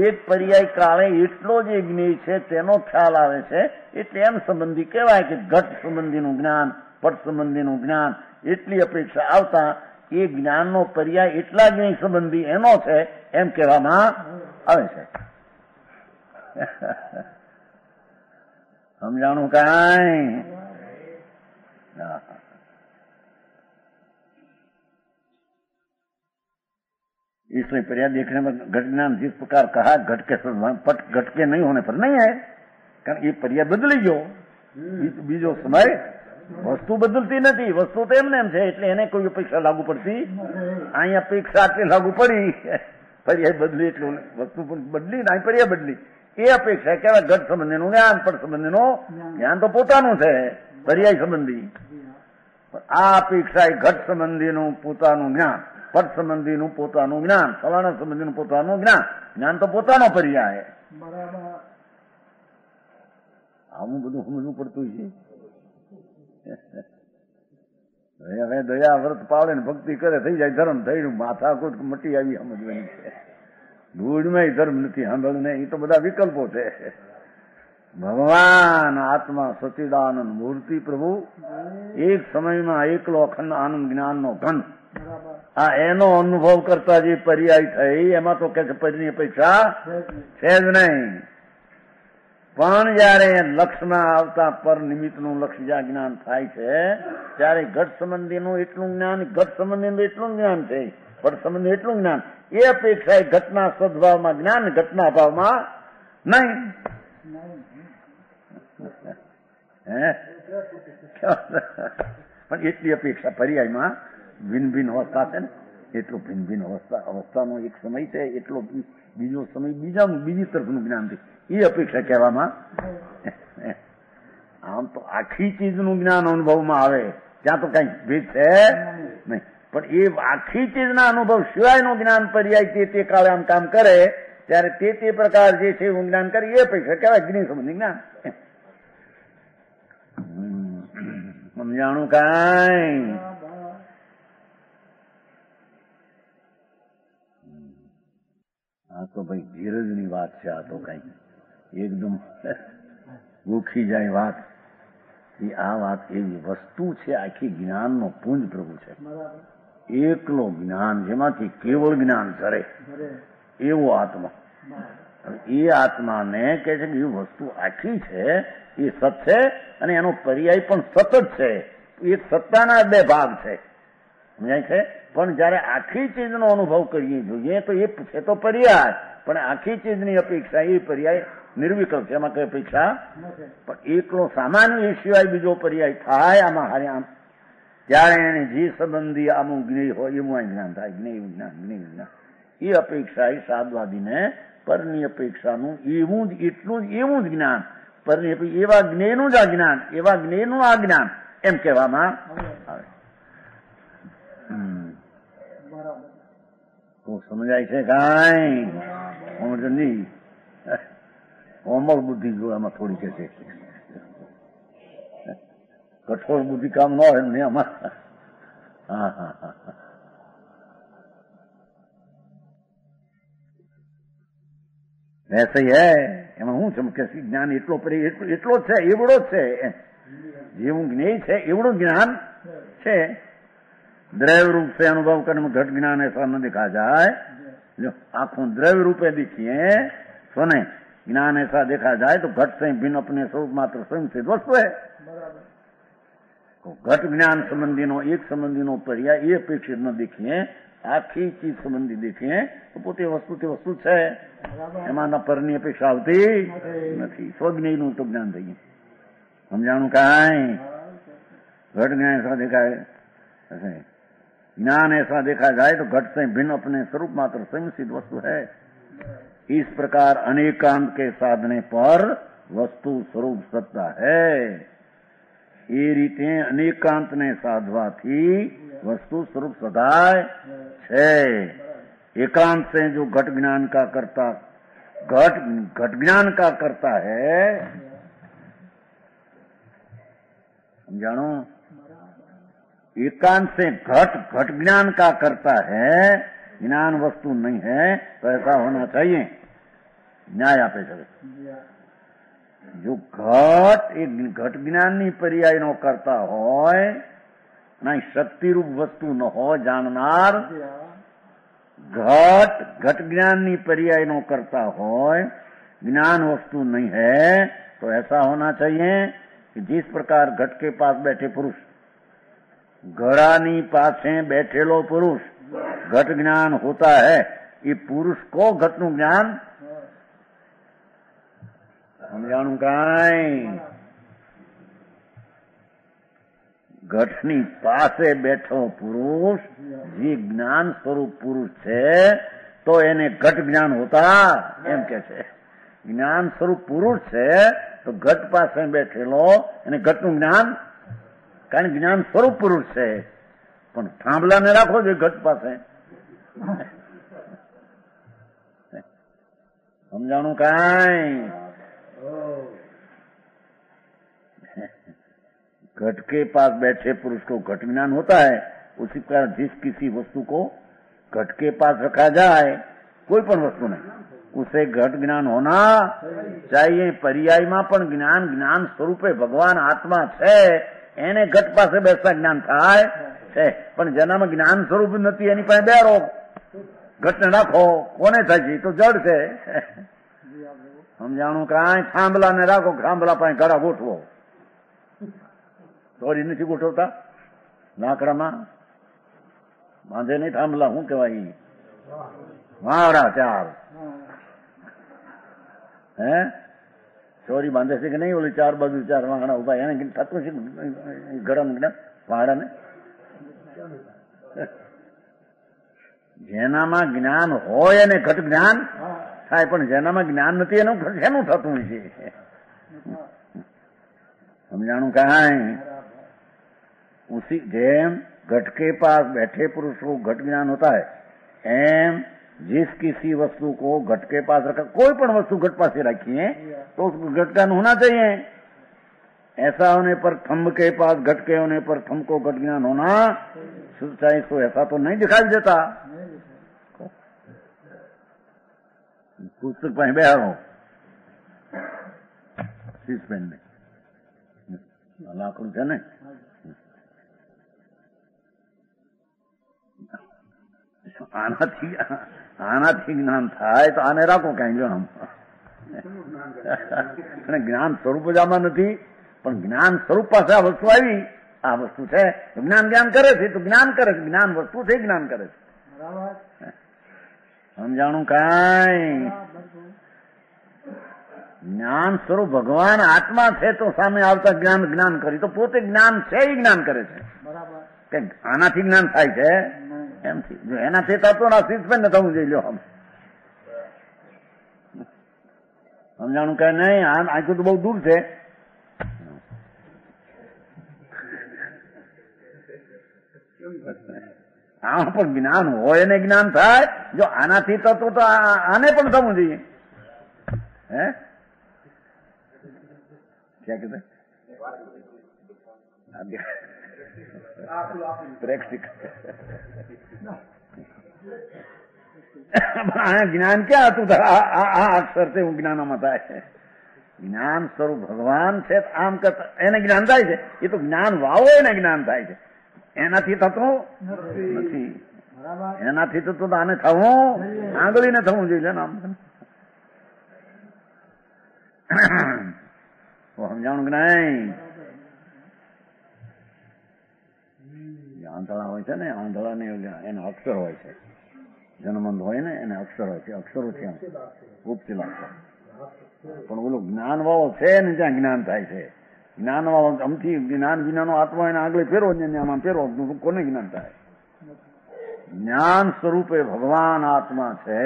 Speaker 2: એક પર્યાય કાળે એટલો જે જ્ઞેય છે તેનો ખ્યાલ આવે છે એટલે એમ સંબંધી કહેવાય કે ઘટ સંબંધીનું જ્ઞાન પટ સંબંધીનું જ્ઞાન એટલી અપેક્ષા આવતા એ જ્ઞાનનો પર્યાય એટલા જ્ઞેય સંબંધી એનો છે એમ કહેવામાં આવે છે. સમજાણું કાંઈ? इसलिए पर्याय देखने में घट ज्ञान जिस प्रकार कहा घट के पट घट के नहीं होने पर नहीं है, कारण ये पर्याय बदली गयो. બીજો સમય વસ્તુ બદલતી નથી, વસ્તુ તો એમને એમ છે, એટલે એને કોઈ અપેક્ષા લાગુ પડતી. અહીં અપેક્ષા આટલી લાગુ પડી, પર્યાય બદલી એટલું વસ્તુ પણ બદલી ને અહીં પર્યાય બદલી. એ અપેક્ષા કેવાય ઘટ સંબંધીનું જ્ઞાન. પટ સંબંધીનું જ્ઞાન તો પોતાનું છે, પર્યાય સંબંધી. આ અપેક્ષા એ ઘટ સંબંધીનું પોતાનું જ્ઞાન, પટ સંબંધીનું પોતાનું જ્ઞાન, ફલાણા સંબંધીનું પોતાનું જ્ઞાન. જ્ઞાન તો પોતાનો પર્યાય. આવું બધું સમજવું પડતું છે. હવે દયા વ્રત પાળે ને ભક્તિ કરે થઈ જાય ધર્મ, થયું માથાકૂટ મટી આવી સમજવાની છે. ધૂળમાં ધર્મ નથી સાંભળ્યું ને, એ તો બધા વિકલ્પો છે. ભગવાન આત્મા સચિદાનંદ મૂર્તિ પ્રભુ એક સમયમાં એકલો અખંડ આનંદ જ્ઞાનનો ઘન. આ એનો અનુભવ કરતા જે પર્યાય થઈ એમાં તો કે પરની અપેક્ષા છે જ નહીં. પણ જયારે લક્ષમાં આવતા પર નિમિત્તનું લક્ષ્ય જ્ઞાન થાય છે ત્યારે ઘટ સંબંધીનું એટલું જ્ઞાન, ઘટ સંબંધીનું એટલું જ્ઞાન છે, પટ સંબંધી એટલું જ્ઞાન. એ અપેક્ષા ઘટના સદભાવમાં જ્ઞાન, ઘટના ભાવમાં નહીં. પણ એટલી અપેક્ષા પર્યાયમાં ભિન્ન ભિન્ન અવસ્થા છે ને, એટલું ભિન્ન ભિન્ન અવસ્થાનો એક સમય છે, એટલો બીજો સમય બીજી તરફનું જ્ઞાન છે. એ અપેક્ષા કહેવામાં. આમ તો આખી ચીજનું જ્ઞાન અનુભવમાં આવે ત્યાં તો કઈ ભેદ છે નહીં, પણ એ આખી ચીજના અનુભવ સિવાયનું જ્ઞાન પર્યાય તે કાળે આમ કામ કરે ત્યારે તે પ્રકાર જે છે એવું જ્ઞાન કરે એ અપેક્ષા કહેવાય જ્ઞાન સંબંધી જ્ઞાન. સમજાણું કાંઈ? આ તો ભાઈ ધીરજની વાત છે. આ તો કઈ એકદમ ગોખી જાય વાત. આ વાત એવી વસ્તુ છે, આખી જ્ઞાનનો પુંજ પ્રભુ છે. એકલો જ્ઞાન જેમાંથી કેવળ જ્ઞાન ઝરે એવો આત્મા. એ આત્માને કે છે કે એ વસ્તુ આખી છે, એ સત છે અને એનો પર્યાય પણ સતત છે. એક સત્તાના બે ભાગ છે, સમજાય છે. પણ જયારે આખી ચીજનો અનુભવ કરીએ જોઈએ તો એ છે તો પર્યાય, પણ આખી ચીજની અપેક્ષા એ પર્યાય નિર્વિકલ્પ છે, એમાં કઈ અપેક્ષા. પણ એકલો સામાન્ય એ સિવાય બીજો પર્યાય થાય આમાં હારે આમ ત્યારે એને જે સંબંધી આનું જ્ઞેય હોય એવું જ્ઞાન થાય. જ્ઞેય વિજ્ઞાન, જ્ઞેય વિજ્ઞાન. એ અપેક્ષા એ સાધવાદીને પરની અપેક્ષાનું એવું જ એટલું જ એવું જ જ્ઞાન, પરની એવા જ્ઞેયનું જ આ જ્ઞાન, એવા જ્ઞેયનું આ જ્ઞાન એમ કહેવામાં આવે. તો સમજાય છે કાંઈ? નહીં હોમવર્ક બુદ્ધિ જો એમાં થોડી કે છે, કઠોર બુદ્ધિ કામ ન હોય ને આમાં. હા હા હા ऐसे ही है. એમાં શું છે કે જ્ઞાન એટલો જ છે, એવડો જ છે. જેવું જ્ઞેય છે એવડું જ્ઞાન છે. દ્રव्य रूप से अनुभव करने में घट ज्ञान ऐसा न देखा जाए. जो आंखों द्रव्य रूपे दिखिए सुने ज्ञान ऐसा देखा जाए तो घट से भिन्न अपने स्वरूप मात्र स्वयं सिद्ध वस्तु है. तो घट ज्ञान संबंधी नो एक संबंधी नो पर्याय ये अपेक्षित न देखिए, આખી ચીજ સંબંધી દેખીએ તો પોતે વસ્તુ તે વસ્તુ છે, એમાં ન પરની અપેક્ષા આવતી નથી. સ્વજ્ઞનું તો જ્ઞાન થઈ ગયું. સમજાણું કાંઈ? घट ज्ञान ऐसा देखा है, ज्ञान ऐसा देखा जाए तो घट से भिन्न अपने स्वरूप मात्र स्वयं सिद्ध वस्तु है. इस प्रकार अनेकांत के साधने पर वस्तु स्वरूप सत्ता है. એ રીતે અનેકાંતને સાધવાથી વસ્તુ સ્વરૂપ સદાય છે. एकांत से जो घट ज्ञान का करता है, समझानो. एकांत से घट ज्ञान का करता है, ज्ञान वस्तु नहीं है तो ऐसा होना चाहिए. न्याय आपे चले. जो घट ज्ञाननी पर्यायનો કરતા હોય, ના શક્તિરૂપ વસ્તુ ન હોય જાણનાર, ઘટ જ્ઞાનની પર્યાયનો કરता હોય, ज्ञान वस्तु नहीं है, तो ऐसा होना चाहिए कि जिस प्रकार घट के पास बैठे पुरुष, घड़ानी पासे बैठेलो पुरुष घट ज्ञान होता है, ये पुरुष को घटનું જ્ઞાન સમજાણું કાંઈ? ઘટની પાસે બેઠો પુરુષ જે જ્ઞાન સ્વરૂપ પુરુષ છે તો એને ઘટ જ્ઞાન હોતા એમ કે છે. જ્ઞાન સ્વરૂપ પુરુષ છે તો ઘટ પાસે બેઠેલો એને ઘટનું જ્ઞાન, કારણ જ્ઞાન સ્વરૂપ પુરુષ છે, પણ થાંભલાને રાખો જોઈએ ઘટ પાસે. સમજાણું કાંઈ? घट के पास बैठे पुरुष को घट ज्ञान होता है, उसी प्रकार जिस किसी वस्तु को घट के पास रखा जाए, कोई पण वस्तु नहीं, उसे घट ज्ञान होना चाहिए. पर्यायમાં પણ જ્ઞાન સ્વરૂપે ભગવાન આત્મા છે એને ઘટ પાસે બેસતા જ્ઞાન થાય છે, પણ જેનામાં જ્ઞાન સ્વરૂપ નથી એની પાસે બેરો ઘટને રાખો કોને થાય છે? તો જડ છે. સમજાણું કાંઈ? થાંભલાને રાખો, થાંભલા પાસે ઘડા ગોઠવો. ચોરી નથી ગોઠવતા લાકડામાં બાંધે નહીં થાંભલા, શું કહેવાય? વાવડા 4 હે ચોરી બાંધે છે કે નહીં? ઓલી 4 બાજુ 4 વાંગડા ઉભા, એને થતું છે ઘડા વાંગડાને. જેનામાં જ્ઞાન હોય એને ઘટ જ્ઞાન થાય, પણ જેનામાં જ્ઞાન નથી એનું શેનું થતું છે? समझाणु कहाँ है? उसी जेम घट के पास बैठे पुरुष को घट ज्ञान होता है, एम जिस किसी वस्तु को घट के पास रखा, कोई पण वस्तु घट पास रखिए तो उसको घट ज्ञान होना चाहिए. ऐसा होने पर थंब के पास घट के होने पर थंब को घट ज्ञान होना चाहिए. तो ऐसा तो नहीं दिखाई देता. पुस्तक पर बैठो शीश पेन में લાકડું છે ને, આનાથી જ્ઞાન થાય તો આને રાખો કઈ જો. જ્ઞાન સ્વરૂપ જ આમાં નથી, પણ જ્ઞાન સ્વરૂપ પાસે આ વસ્તુ આવી, આ વસ્તુ છે, જ્ઞાન જ્ઞાન કરે છે તો જ્ઞાન કરે છે, જ્ઞાન વસ્તુ છે, જ્ઞાન કરે છે. સમજાણું કાંઈ? જ્ઞાન સ્વરૂપ ભગવાન આત્મા છે તો સામે આવતા જ્ઞાન જ્ઞાન કરી તો પોતે જ્ઞાન છે એ જ્ઞાન કરે છે. કે આનાથી જ્ઞાન થાય છે એમથી, જો એનાથી થતો ના સીધપેન ને થવું જોઈએ. લ્યો સમજાણું કે નહીં? આખું તો બહુ દૂર છે. આ પણ જ્ઞાન હોય એને જ્ઞાન થાય. જો આનાથી થતું તો આને પણ થવું જોઈએ. હે क्या कहते हैं? જ્ઞાન ક્યાં હતું? આ અક્ષર છે હું જ્ઞાનમાં થાય છે. જ્ઞાન સ્વરૂપ ભગવાન છે, આમ કરતા એને જ્ઞાન થાય છે. એ તો જ્ઞાન વાવો એને જ્ઞાન થાય છે, એનાથી થતું નથી. એનાથી થતું તો આને થવું, આંગળીને થવું જોઈએ. આમ સમજાણું કે નહીં? આંધળા હોય છે ને, આંધળા ને એના અક્ષર હોય છે, જન્મંદ હોય ને એને અક્ષર હોય છે, અક્ષરો છે ઉપચી લાગશે. પણ ઓલું જ્ઞાન વાળો છે ને ત્યાં જ્ઞાન થાય છે. જ્ઞાન વાળો અમથી જ્ઞાન વિનાનો આત્મા એને આગળ ફેરવો ને આમાં ફેરવો, કોને જ્ઞાન થાય? જ્ઞાન સ્વરૂપે ભગવાન આત્મા છે.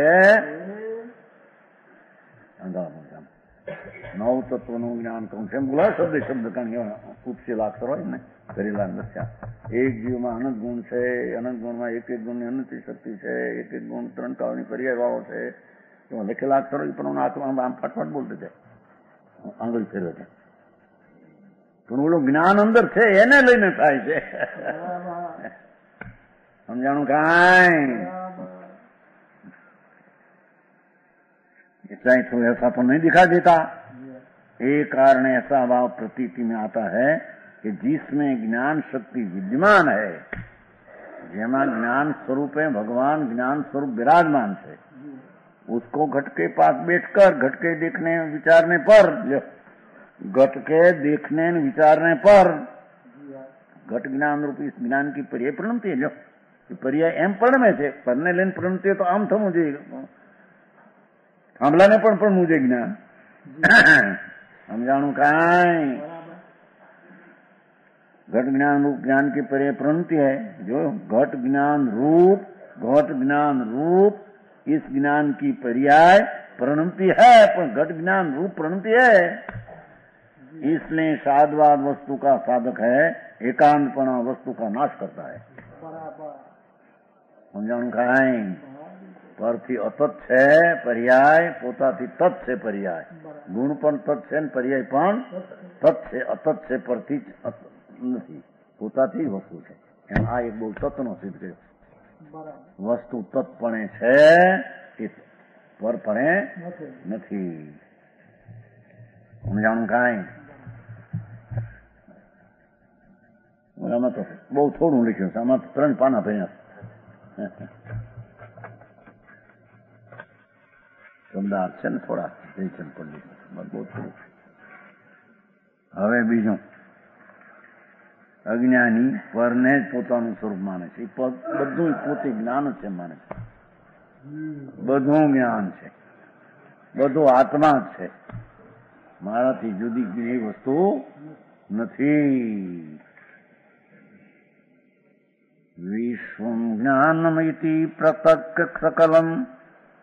Speaker 2: નવ તત્વનું જ્ઞાન કહું છે એમ બોલા શબ્દ કારણ ઉપશીલ અક્ષર હોય ને કરેલા દસ્યા. એક જીવમાં અનંત ગુણ છે, અનંત ગુણમાં એક એક ગુણની અનંત શક્તિ છે, એક એક ગુણ 3 કાળની પર્યાય વાળો છે. એમાં લખેલા અક્ષરો પણ આત્મા આમ ફટફટ બોલते જાય, આંગળી ફેરવે છે. પણ ઓલું જ્ઞાન અંદર છે એને લઈને થાય છે. સમજાણું કાંઈ? चाहे तो ऐसा तो नहीं दिखा देता. एक कारण ऐसा भाव प्रतीति में आता है कि जिसमें ज्ञान शक्ति विद्यमान है, જેમાં જ્ઞान स्वरूप है, भगवान ज्ञान स्वरूप विराजमान है, उसको घट के पास बैठकर घट के देखने विचारने पर, घट के देखने विचारने पर घट ज्ञान रूपी इस ज्ञान की पर्याय प्रणति है। पर्याय एम परणे છે, પરને લઈને પ્रणति તો આમ થવું જોઈએ, થાંભલાને પણ પડવું જોઈએ જ્ઞાન. સમજાણું કાંઈ? घट ज्ञान रूप ज्ञान की पर्याय प्रणति है. जो घट ज्ञान रूप इस ज्ञान की पर्याय प्रणति है, पर घट ज्ञान रूप प्रणति है. इसलिए साधवाद वस्तु का साधक है, एकांतपणा वस्तु का नाश करता है. समझाणु खाई? परथी अतत છે पर्याय, પોતાથી તત છે पर्याय. ગુણ પણ તત છે ને पर्याय પણ તત છે. અતત છે, પરથી નથી, પોતાથી વસ્તુ છે. એમ આ એક બહુ તત્વનો સિદ્ધ કર્યો. વસ્તુ તત્પણે છે, એ પરપણે નથી. સમજાણું કાંઈ? આમાં તો બહુ થોડું લખ્યું છે, આમાં 3 પાના ભર્યા. શબ્દાર્થ છે ને થોડા જયચંદ પંડિત, બહુ થોડું. હવે બીજું, અજ્ઞાની પરને જ પોતાનું સ્વરૂપ માને છે. બધું પોતે જ્ઞાન જ છે માને છે. બધું જ્ઞાન છે, બધું આત્મા જ છે, મારાથી જુદી જુદી વસ્તુ નથી. વિશ્વમ જ્ઞાનમિતિ પ્રતક સકલમ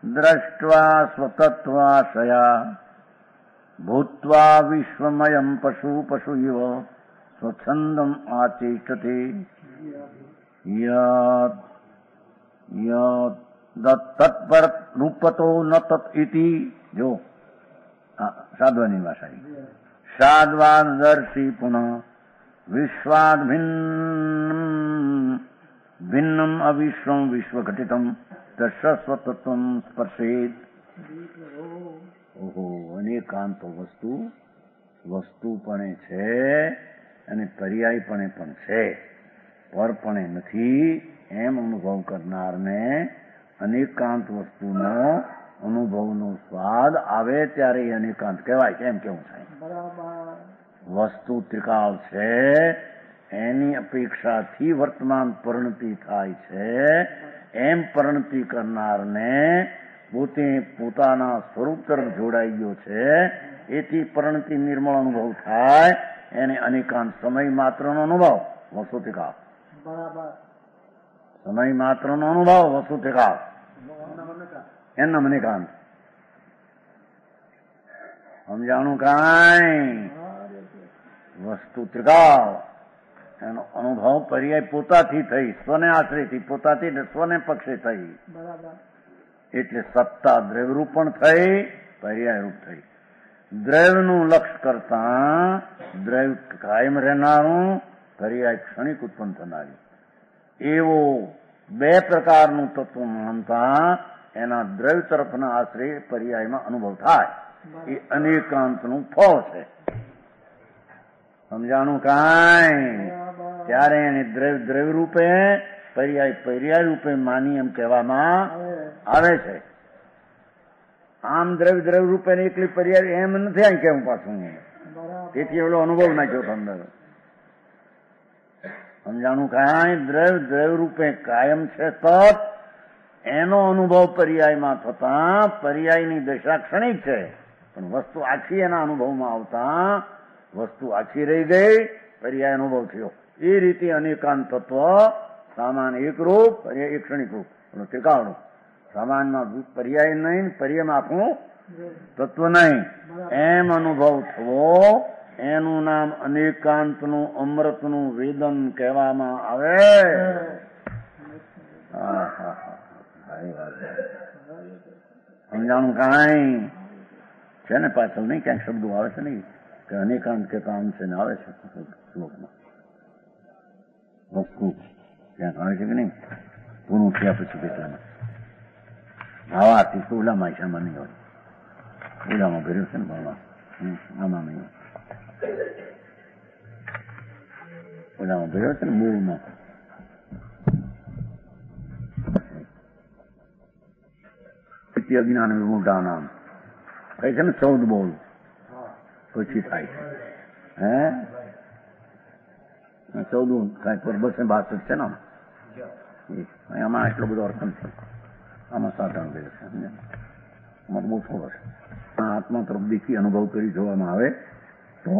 Speaker 2: દ્રષ્ટ્વા સ્વતત્વાશયા ભૂત્વા વિશ્વમયમ પશુ પશુ ઇવ સ્વચ્છંદમ આચેષ્ટતે તત્પર રૂપતો ન તત ઇતિ. જો સાધવાની ભાષા, સાધવાદર્શી પુનઃ વિશ્વાદ ભિન્નમ અવિશ્વમ વિશ્વઘટિતમ તસ્વતત્વમ સ્પર્શેત. ઓહો, અનેકાંત વસ્તુપણે છે અને પર્યાયપણે પણ છે, પરપણે નથી. એમ અનુભવ કરનારને અનેકાંત વસ્તુનો અનુભવનો સ્વાદ આવે ત્યારે એ અનેકાંત કહેવાય. કેમ કેવું થાય? વસ્તુ ત્રિકાળ છે, એની અપેક્ષાથી વર્તમાન પરિણતિ થાય છે. એમ પરિણતિ કરનારને પોતે પોતાના સ્વરૂપ તરફ જોડાઈ ગયો છે, એથી પરિણતિ નિર્મળ અનુભવ થાય. એને અનેકાંત સમય માત્રનો અનુભવ વસ્તુતિકાળ. સમય માત્રનો અનુભવ વસ્તુતિકાળ, એના અનેકાંત. સમજાણું કાંઈ? વસ્તુ ત્રિકાળ એનો અનુભવ પર્યાય પોતાથી થઈ, સ્વને આશ્રયથી, પોતાથી સ્વને પક્ષે થઈ. એટલે સત્તા દ્રવ્યરૂપ પણ થઈ, પર્યાયરૂપ થઈ. દ્રવ્યનું લક્ષ્ય કરતા દ્રવ્ય કાયમ રહેનારું, પર્યાય ક્ષણિક ઉત્પન્ન થનારી, એવો 2 પ્રકારનું તત્વ માનતા એના દ્રવ્ય તરફના આશ્રય પર્યાયમાં અનુભવ થાય. એ અનેકાંતનું ફળ છે. સમજાણું કાંઈ? ત્યારે એને દ્રવ્ય રૂપે, પર્યાય રૂપે માની એમ કહેવામાં આવે છે. આમ દ્રવ્ય રૂપે એકલી પર્યાય એમ નથી આમ કેવું પાછું. તેથી એવડો અનુભવ નાખ્યો અંદર. સમજાણું કાંઈ? દ્રવ્ય રૂપે કાયમ છે તત, એનો અનુભવ પર્યાયમાં થતા પર્યાયની દશા ક્ષણિક છે, પણ વસ્તુ આખી એના અનુભવમાં આવતા વસ્તુ આખી રહી ગઈ, પર્યાય અનુભવ થયો. એ રીતે અનેકાંત તત્વ સામાન એક રૂપ, પર્યાય એક ક્ષણિક રૂપ, ત્રિકાળરૂપ. સામાનમાં પર્યાય નહીં, પર્યાયમાં આખું તત્વ નહીં. એમ અનુભવ થવો, એનું નામ અનેકાંતનું અમૃતનું વેદન કહેવામાં આવે. સમજાણું કાંઈ? છે ને પાછળ નહીં ક્યાંક શબ્દો આવે છે નહીં કે અનેકાંત કે કામ છે ને આવે છે શ્લોકમાં. વસ્તુ ક્યાંક આવે છે કે નહીં? પૂરું થયા પછી કેટલામાં આવાથી તો ઓલામાં ઈશામાં નહીં હોય. ઓલામાં ભર્યું છે ને ભણવા, આમાં નહીં હોય. ઓલામાં ભર્યો છે ને મૂળમાં. ઇતિ અજ્ઞાન વિમૂઢા નામ કઈ છે ને 14 બોલ પછી થાય છે. હે 14 કાંઈ પર 262 છે ને આમાં એટલો બધો અર્થ નથી. આમાં 7 અંક છે. આમાં બહુ થોડો છે. આત્મા તરફ દેખી અનુભવ કરી જોવામાં આવે તો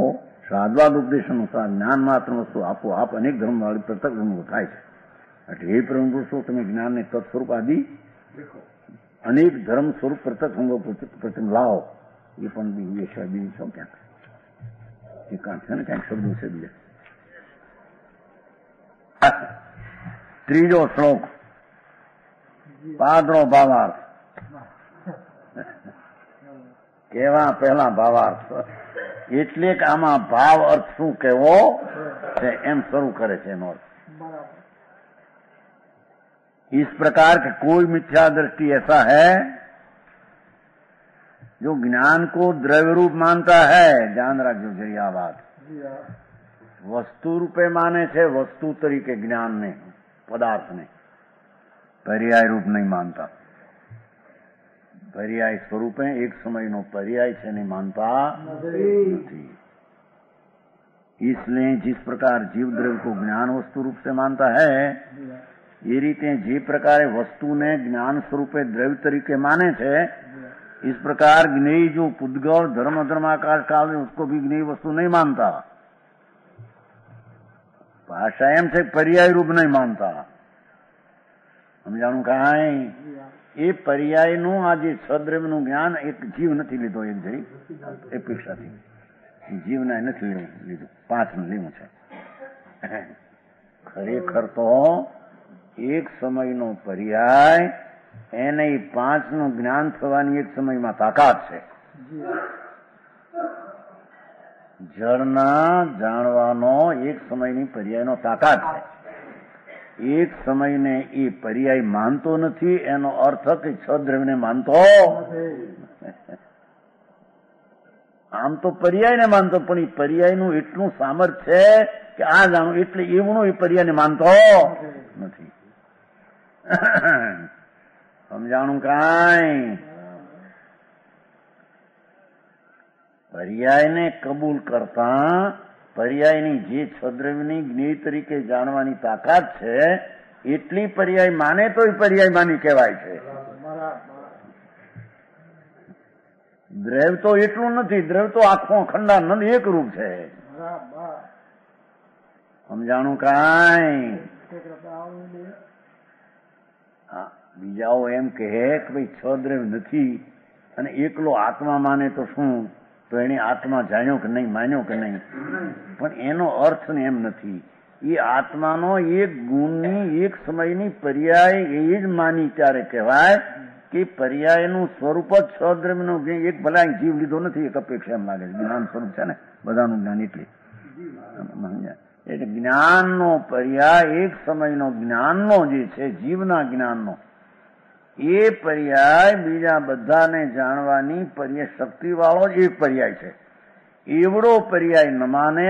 Speaker 2: સાદવાદ ઉપદેશ અનુસાર જ્ઞાન માત્ર વસ્તુ આપોઆપ અનેક ધર્મ વાળી પૃથક અનુભવ થાય છે. એટલે એ પરમ પુરુષો તમે જ્ઞાનને તત્સ્વરૂપ આદિ અનેક ધર્મ સ્વરૂપ પૃથક અનુભવ પ્રથમ લાવો. એ પણ બીજી છો ક્યાંક એ કાંક છે ને ક્યાંક શબ્દો છે બીજા. ત્રીજો શ્લોક પાદરો ભાવાર્થ કેવા પહેલા ભાવાર્થ એટલે કે આમાં ભાવ અર્થ શું કેવો છે એમ શરૂ કરે છે એનો અર્થ. इस प्रकार के कोई मिथ्या दृष्टि ऐसा है जो ज्ञान को द्रव्य रूप मानता है. ध्यान रखो जरी आ बात. वस्तु रूपे माने છે વસ્તુ તરીકે જ્ઞાનને પદાર્થને પર્યાય રૂપ નહીં માનતા. પર્યાય સ્વરૂપે એક સમયનો પર્યાય છે નહીં માનતા નથી. इसलिए जिस प्रकार जीव द्रव्य को ज्ञान वस्तु रूप से मानता है ये રીતે જે પ્રકારે વસ્તુને જ્ઞાન સ્વરૂપે દ્રવ્ય તરીકે માને છે इस प्रकार ज्ञेय जो पुद्गल धर्म धर्माकाश काल में उसको भी ज्ञेय वस्तु नहीं मानता. भाषा एम से पर्याय रूप नहीं मानता. સમજાણું કાંઈ એ પર્યાયનું આ જે સદ્રવ્યનું જ્ઞાન એક જીવ નથી લીધો. એક જઈ અપેક્ષાથી જીવના નથી લીધું 5 લેવું છે. ખરેખર તો એક સમયનો પર્યાય એને 5નું જ્ઞાન થવાની એક સમયમાં તાકાત છે. જળના જાણવાનો એક સમયની પર્યાયનો તાકાત છે. એક સમયને એ પર્યાય માનતો નથી એનો અર્થ કે છદ્રવ્યને માનતો. આમ તો પર્યાયને માનતો પણ એ પર્યાયનું એટલું સામર્થ્ય છે કે આ જાણું એટલે એવું એ પર્યાયને માનતો નથી. સમજાણું કાંઈ પર્યાયને કબૂલ કરતા પર્યાયની જે છદ્રવ્યની જ્ઞેય તરીકે જાણવાની તાકાત છે એટલી પર્યાય માને તો એ પર્યાય માની કહેવાય છે. દ્રવ્ય તો એટલું નથી. દ્રવ્ય તો આખો ખંડાનંદ એક રૂપ છે. સમજાણું કાંઈ બીજાઓ એમ કહે કે ભાઈ છદ્રવ્ય નથી અને એકલો આત્મા માને તો શું તો એને આત્મા જાણ્યો કે નહીં માન્યો કે નહીં. પણ એનો અર્થ ને એમ નથી. એ આત્માનો એક ગુણની એક સમયની પર્યાય એ જ માની ત્યારે કહેવાય કે પર્યાયનું સ્વરૂપ જ છદ્રવ્યનું એક ભલા જીવ લીધો નથી. એક અપેક્ષા એમ લાગે છે જ્ઞાન સ્વરૂપ છે ને બધાનું જ્ઞાન એટલે જ્ઞાનનો પર્યાય એક સમયનો જ્ઞાનનો જે છે જીવના જ્ઞાનનો એ પર્યાય બીજા બધાને જાણવાની પર્યાય શક્તિ વાળો જ એક પર્યાય છે. એવડો પર્યાય ન માને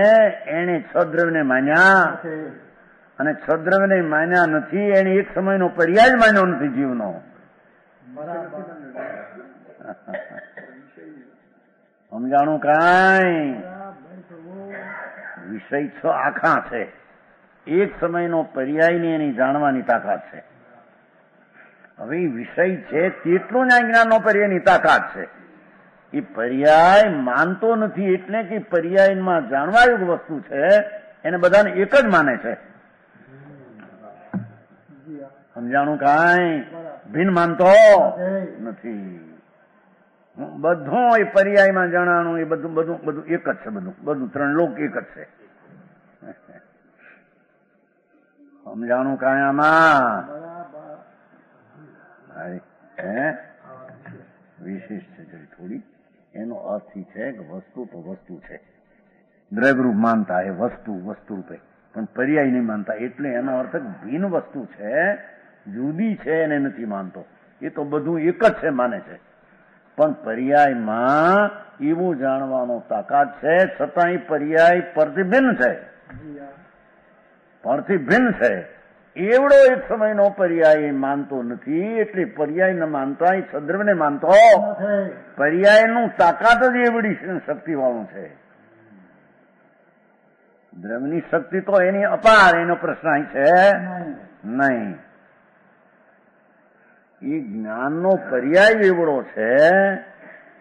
Speaker 2: એને છદ્રવ્યને માન્યા અને છદ્રવ્યને માન્યા નથી એને એક સમયનો પર્યાય જ માન્યો નથી જીવનો. સમજાણું કાંઈ વિષય 6 આખા છે. એક સમયનો પર્યાયની એની જાણવાની તાકાત છે. હવે એ વિષય છે તેટલું જ આ જ્ઞાનનો પર્યાયની તાકાત છે. એ પર્યાય માનતો નથી એટલે કે પર્યાયમાં જાણવાયુગ વસ્તુ છે એને બધાને એક જ માને છે. સમજાણું કાંઈ ભિન્ન માનતો નથી. બધું એ પર્યાયમાં જણાનું એ બધું બધું બધું એક જ છે. બધું 3 લોક એક જ છે. સમજાણું કાંઈ આમાં વિશિષ્ટ છે થોડી. એનો અર્થ છે કે વસ્તુ તો વસ્તુ છે. દ્રવ્યરૂપ માનતા એ વસ્તુ રૂપે પણ પર્યાય નહીં માનતા. એટલે એનો અર્થ ભિન્ન વસ્તુ છે જુદી છે એને નથી માનતો. એ તો બધું એક જ છે માને છે. પણ પર્યાયમાં એવું જાણવાનો તાકાત છે છતાં એ પર્યાય પરથી ભિન્ન છે. પરથી ભિન્ન છે એવડો એક સમયનો પર્યાય માનતો નથી, એટલે પર્યાય ન માનતા એ સદ્રવને માનતો પર્યાયનું તાકાત જ એવડી શક્તિવાળું છે. દ્રવ્યની શક્તિ તો એની અપાર, એનો પ્રશ્ન અહીં છે નહીં. એ જ્ઞાનનો પર્યાય એવડો છે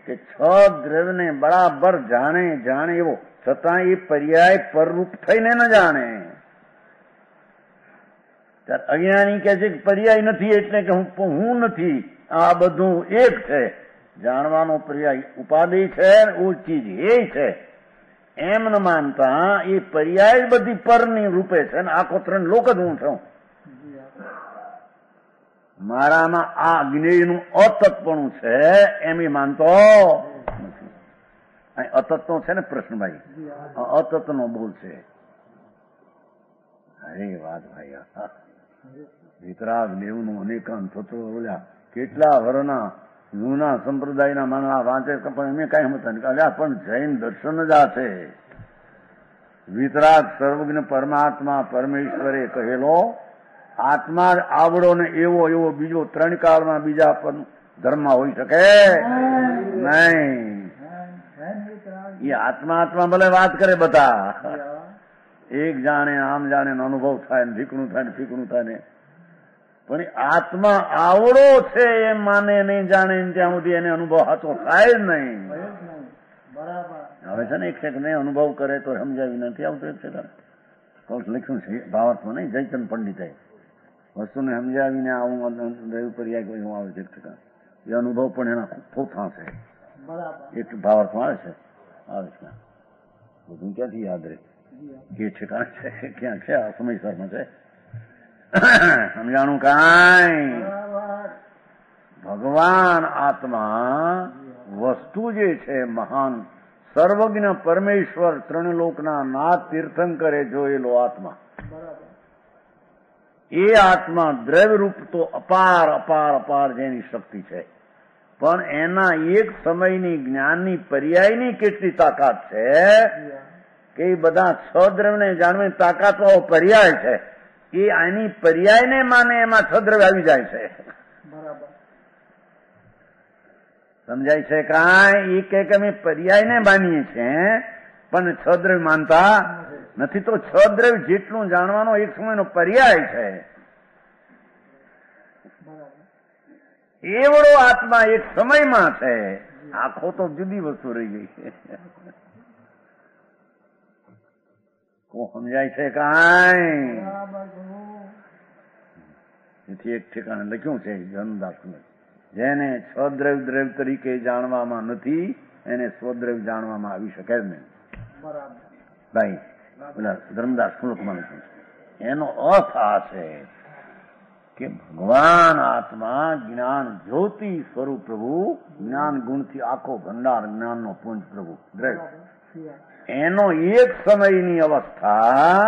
Speaker 2: કે છ દ્રવ્યને બરાબર જાણે એવો, છતાં એ પર્યાય પરરૂપ થઈને ન જાણે. ત્યારે અજ્ઞાની કહે છે કે પર્યાય નથી એટલે કે હું નથી, આ બધું એક છે. જાણવાનો પર્યાય ઉપાધિ છે, ઓ ચીજ એ છે એમ ન માનતા એ પર્યાય બધી પરની રૂપે છે ને આખો ત્રણ લોક જ હું છું. મારામાં આ જ્ઞેયનું અતત્પણું છે એમ એ માનતો નથી. અહીં અતત્વ છે ને પ્રશ્નભાઈ, અતત્વનો બોલ છે. અરે વાત ભાઈ, વિતરાગ દેવનું અનેકાંત થતો બોલ્યા કેટલા વરના જૂના સંપ્રદાયના માનવા વાંચે પણ એમને કઈ સમજતા નહીં. અલ્યા પણ જૈન દર્શન જ આ છે. વિતરાગ સર્વજ્ઞ પરમાત્મા પરમેશ્વરે કહેલો આત્મા જ આવડો ને એવો બીજો ત્રણ કાળમાં બીજા ધર્મમાં હોઈ શકે નહીં. એ આત્મા ભલે વાત કરે બધા, એક જાણે આમ જાણે અનુભવ થાય ને ફીકણું થાય ને પણ આત્મા આવડો છે એમ માને નહીં જાણે ત્યાં સુધી એને અનુભવ સાચો થાય જ નહીં. હવે છે ને એક સેકન્ડ અનુભવ કરે તો સમજાવી નથી આવતું. એક સેકન્ડ લખ્યું છે ભાવાર્થમાં નહીં, જયચંદ પંડિતે વસ્તુને સમજાવીને આવું રહ્યું પર્યાય કોઈ હું આવે છે. એક સેકન્ડ એ અનુભવ પણ એના થોથા છે. એક ભાવાર્થમાં આવે છે બધું ક્યાંથી યાદ રહે કે ઠેકાણ છે ક્યાં છે આ સમયસરમાં છે સમજાણું કાંઈ. ભગવાન આત્મા વસ્તુ જે છે મહાન સર્વજ્ઞ પરમેશ્વર ત્રણ લોકના નાથ તીર્થંકરે જોયેલો આત્મા, એ આત્મા દ્રવ્યરૂપ તો અપાર જેની શક્તિ છે, પણ એના એક સમયની જ્ઞાનની પર્યાયની કેટલી તાકાત છે કે એ બધા છ દ્રવ્યને જાણવાની તાકાત વાળો પર્યાય છે. એ આની પર્યાયને માને એમાં છ દ્રવ્ય આવી જાય છે. સમજાય છે કાંઈ? એ કે અમે પર્યાયને માનીએ છીએ પણ છ દ્રવ્ય માનતા નથી. તો છ દ્રવ્ય જેટલું જાણવાનો એક સમયનો પર્યાય છે, એવડો આત્મા એક સમયમાં છે. આખો તો જુદી વસ્તુ રહી ગઈ છે. સમજાય છે કાંઈ? એથી એક ઠેકાણે લખ્યું છે જન્મદાસને, જેને સ્વદ્રવ્ય તરીકે જાણવામાં નથી એને સ્વદ્રવ્ય જાણવામાં આવી શકે જ નહીં. ભાઈ પેલા ધર્મદાસ શ્લોકમાં લખ્યું છે. એનો અર્થ આ છે કે ભગવાન આત્મા જ્ઞાન જ્યોતિ સ્વરૂપ પ્રભુ, જ્ઞાન ગુણથી આખો ભંડાર જ્ઞાનનો પુંજ પ્રભુ દ્રવ્ય, એનો એક સમયની અવસ્થા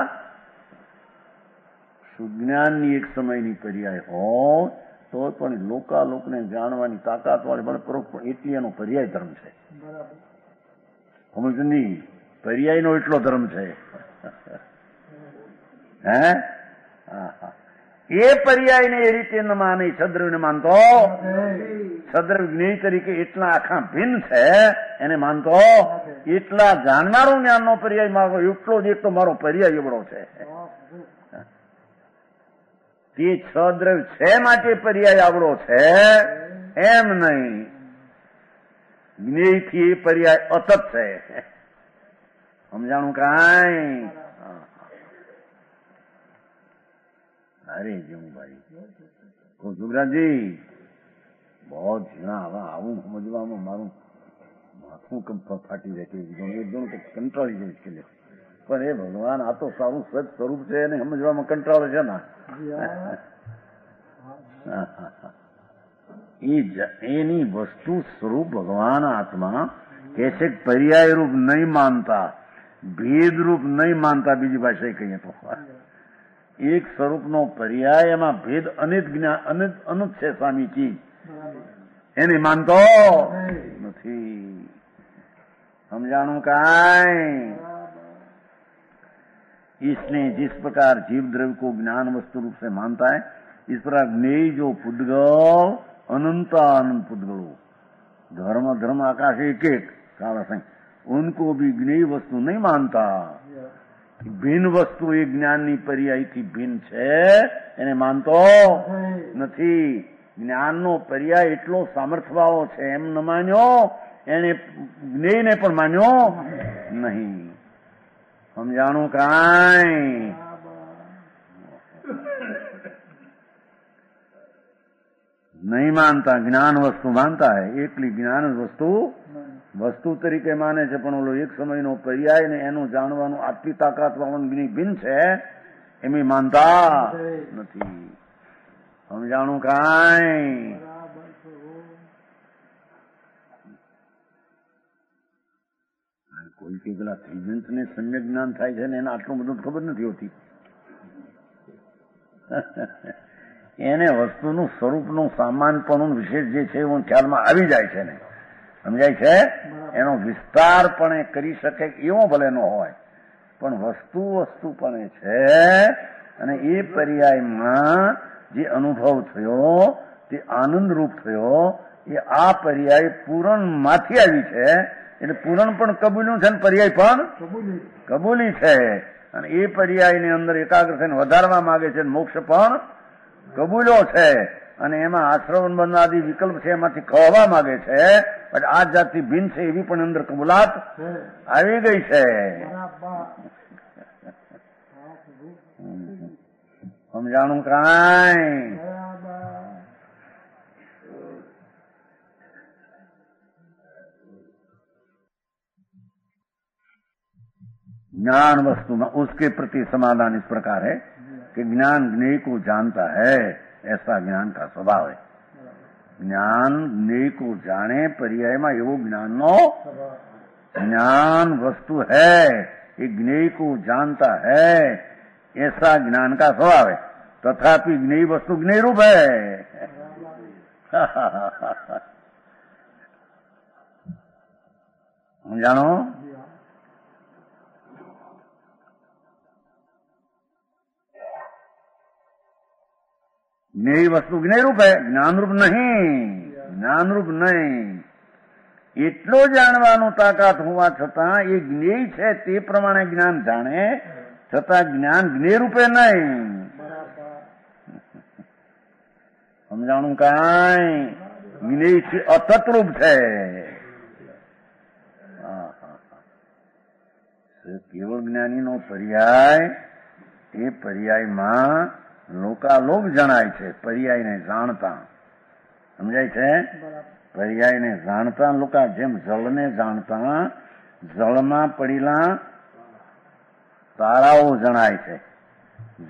Speaker 2: સુજ્ઞાનની એક સમયની પર્યાય હોય તો પણ લોકાલોકને જાણવાની તાકાત વાળી બળ પરોક્ષ એટલી એનો પર્યાય ધર્મ છે. સમજ નહીં? પર્યાયનો એટલો ધર્મ છે. હે એ પર્યાયને એ રીતે ન માને છદ્રવ્યને માનતો, છદ્રવ્ય જ્ઞેય તરીકે એટલા આખા ભિન્ન છે એને માનતો, એટલા જાણનારો જ્ઞાનનો પર્યાય મારો એટલો જ એટલો મારો પર્યાય એવડો છે. તે છ દ્રવ્ય છે માટે પર્યાય આવડો છે એમ નહીં. જ્ઞેયથી એ પર્યાય અતત છે. સમજાણું કાંઈ? અરે જેવું ભાઈ जुगराजी बहुत झीणा हवा आવું સમજવામાં મારું માથું ફાટી જાય કે એકદમ કંટાળી જાય છે. પણ એ ભગવાન આ તો સારું સત સ્વરૂપ છે એને સમજવામાં કંટાળો છે ને. એની વસ્તુ સ્વરૂપ ભગવાન આત્મા કે છે પર્યાય રૂપ નહીં માનતા, ભેદ રૂપ નહીં માનતા. બીજી ભાષાએ કહીએ તો એક સ્વરૂપનો પર્યાય, એમાં ભેદ અનિત જ્ઞાન અનુત છે સ્વામીજી, એને માનતો નથી. સમજાણું કાંઈ? इसलिए जिस प्रकार जीव द्रव्य को ज्ञान वस्तु रूप से मानता है, इस प्रकार ज्ञेय जो पुद्गल अनंत अनंत पुद्गलों, धर्म धर्म आकाश एक एक काला संग, उनको भी ज्ञेय वस्तु नहीं मानता। ભિન્ન વસ્તુ એ જ્ઞાનની પર્યાયથી ભિન્ન છે એને માનતો નથી। જ્ઞાનનો પર્યાય એટલો સામર્થ્યવાળો છે એમ ન માન્યો, એને જ્ઞેયને પણ માન્યો નહીં। સમજાણું કાંઈ नहीं मानता। ज्ञान वस्तु मानता है, एकली ज्ञान वस्तु वस्तु तरीके माने छे, पण ओलो एक समयनो पर्याय ने एनो जाणवानो आटली ताकातवाळो ज्ञानी भिन्न छे एमी मानता नथी। समजाणुं कांई? कोई के पेला त्रिजंत ने सम्यक ज्ञान थाय छे ने एने आटલું બધું ખબર નથી હોતી। એને વસ્તુનું સ્વરૂપનું સામાન્યપણું વિશેષ જે છે એવું ખ્યાલમાં આવી જાય છે ને, સમજાય છે? એનો વિસ્તારપણે કરી શકે એવો ભલે ન હોય, પણ વસ્તુ વસ્તુપણે છે અને એ પર્યાયમાં જે અનુભવ થયો તે આનંદરૂપ થયો એ આ પર્યાય પૂરણમાંથી આવી છે, એટલે પૂરણ પણ કબૂલ્યું છે ને પર્યાય પણ કબૂલી છે, અને એ પર્યાયની અંદર એકાગ્ર થઈને વધારવા માંગે છે, મોક્ષ પણ કબૂલ્યો છે, અને એમાં આશ્રવણ બંધાદી વિકલ્પ છે એમાંથી ખોવા માંગે છે, પણ આ જાતથી ભિન્ન છે એવી પણ અંદર કબૂલાત આવી ગઈ છે। સમજાણું કાંઈ? ज्ञान वस्तु में उसके प्रति समाधान इस प्रकार है कि ज्ञान ज्ञेय को जानता है, ऐसा ज्ञान का स्वभाव है। ज्ञान ज्ञेय को जाने पर्याय में एवो ज्ञान नो ज्ञान वस्तु है, ये ज्ञेय को जानता है ऐसा ज्ञान का स्वभाव है। तथापि ज्ञेय वस्तु ज्ञेय रूप है। जानो ज्ञेय वस्तु ज्ञेय रूप है, ज्ञान रूप नहीं। ज्ञान रूप नहीं। એટલો જાણવાનું તાકાત હોવા છતાં એ જ્ઞેય છે તે પ્રમાણે જ્ઞાન જાણે, છતાં જ્ઞાન જ્ઞેય રૂપે નહીં। સમજાણું કાંઈ? જ્ઞેય અતત્રૂપ છે। કેવળ જ્ઞાનીનો પર્યાય એ પર્યાયમાં લોકાલોક જણાય છે, પર્યાયને જાણતા। સમજાય છે? પર્યાયને જાણતા લોકા જેમ જળને જાણતા જળમાં પડેલા તારાઓ જણાય છે,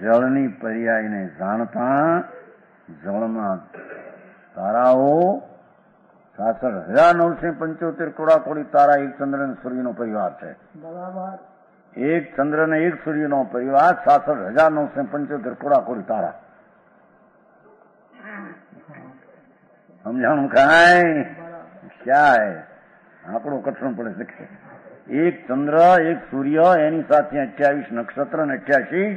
Speaker 2: જળની પર્યાયને જાણતા જળમાં તારાઓ 66,975 કોડાકોડી તારા એક ચંદ્ર અને સૂર્યનો પરિવાર છે। એક ચંદ્ર ને એક સૂર્યનો પરિવાર 66,975 કોડાકોડી તારા। સમજાણું કાંઈ? क्या है? આંકડો કઠણ પડે છે। એક ચંદ્ર એક સૂર્ય એની સાથે 28 નક્ષત્ર અને 88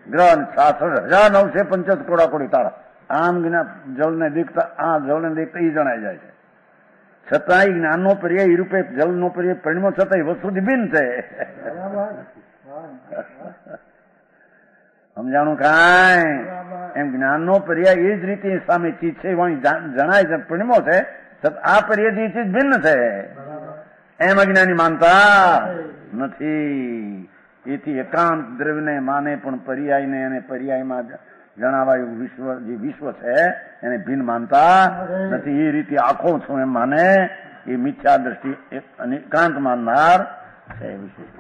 Speaker 2: ગ્રહ અને 66,975 કોડાકોડી તારા। આમ જળને દેખતા આ જળને દેખતા એ જણાઈ જાય છે, છતાં જ્ઞાનનો પર્યાય એ રૂપે જલનો પર્યાય પરિણમો છતાં એ વસ્તુથી ભિન્ન છે। સમજાણું કાંઈ? એમ જ્ઞાનનો પર્યાય એ જ રીતે સામે ચીજ છે વાણી જણાય છે, પરિણમો છે, છતાં આ પર્યાયથી એ ચીજ ભિન્ન છે એમ અજ્ઞાની માનતા નથી। એથી એકાંત દ્રવ્યને માને પણ પર્યાયને અને પર્યાયમાં જણાવાયું વિશ્વ જે વિશ્વ છે એને ભિન્ન માનતા નથી। એ રીતે આખો છું એમ માને એ મિથ્યા દ્રષ્ટિ અને એકાંત માનનાર છે। વિશેષ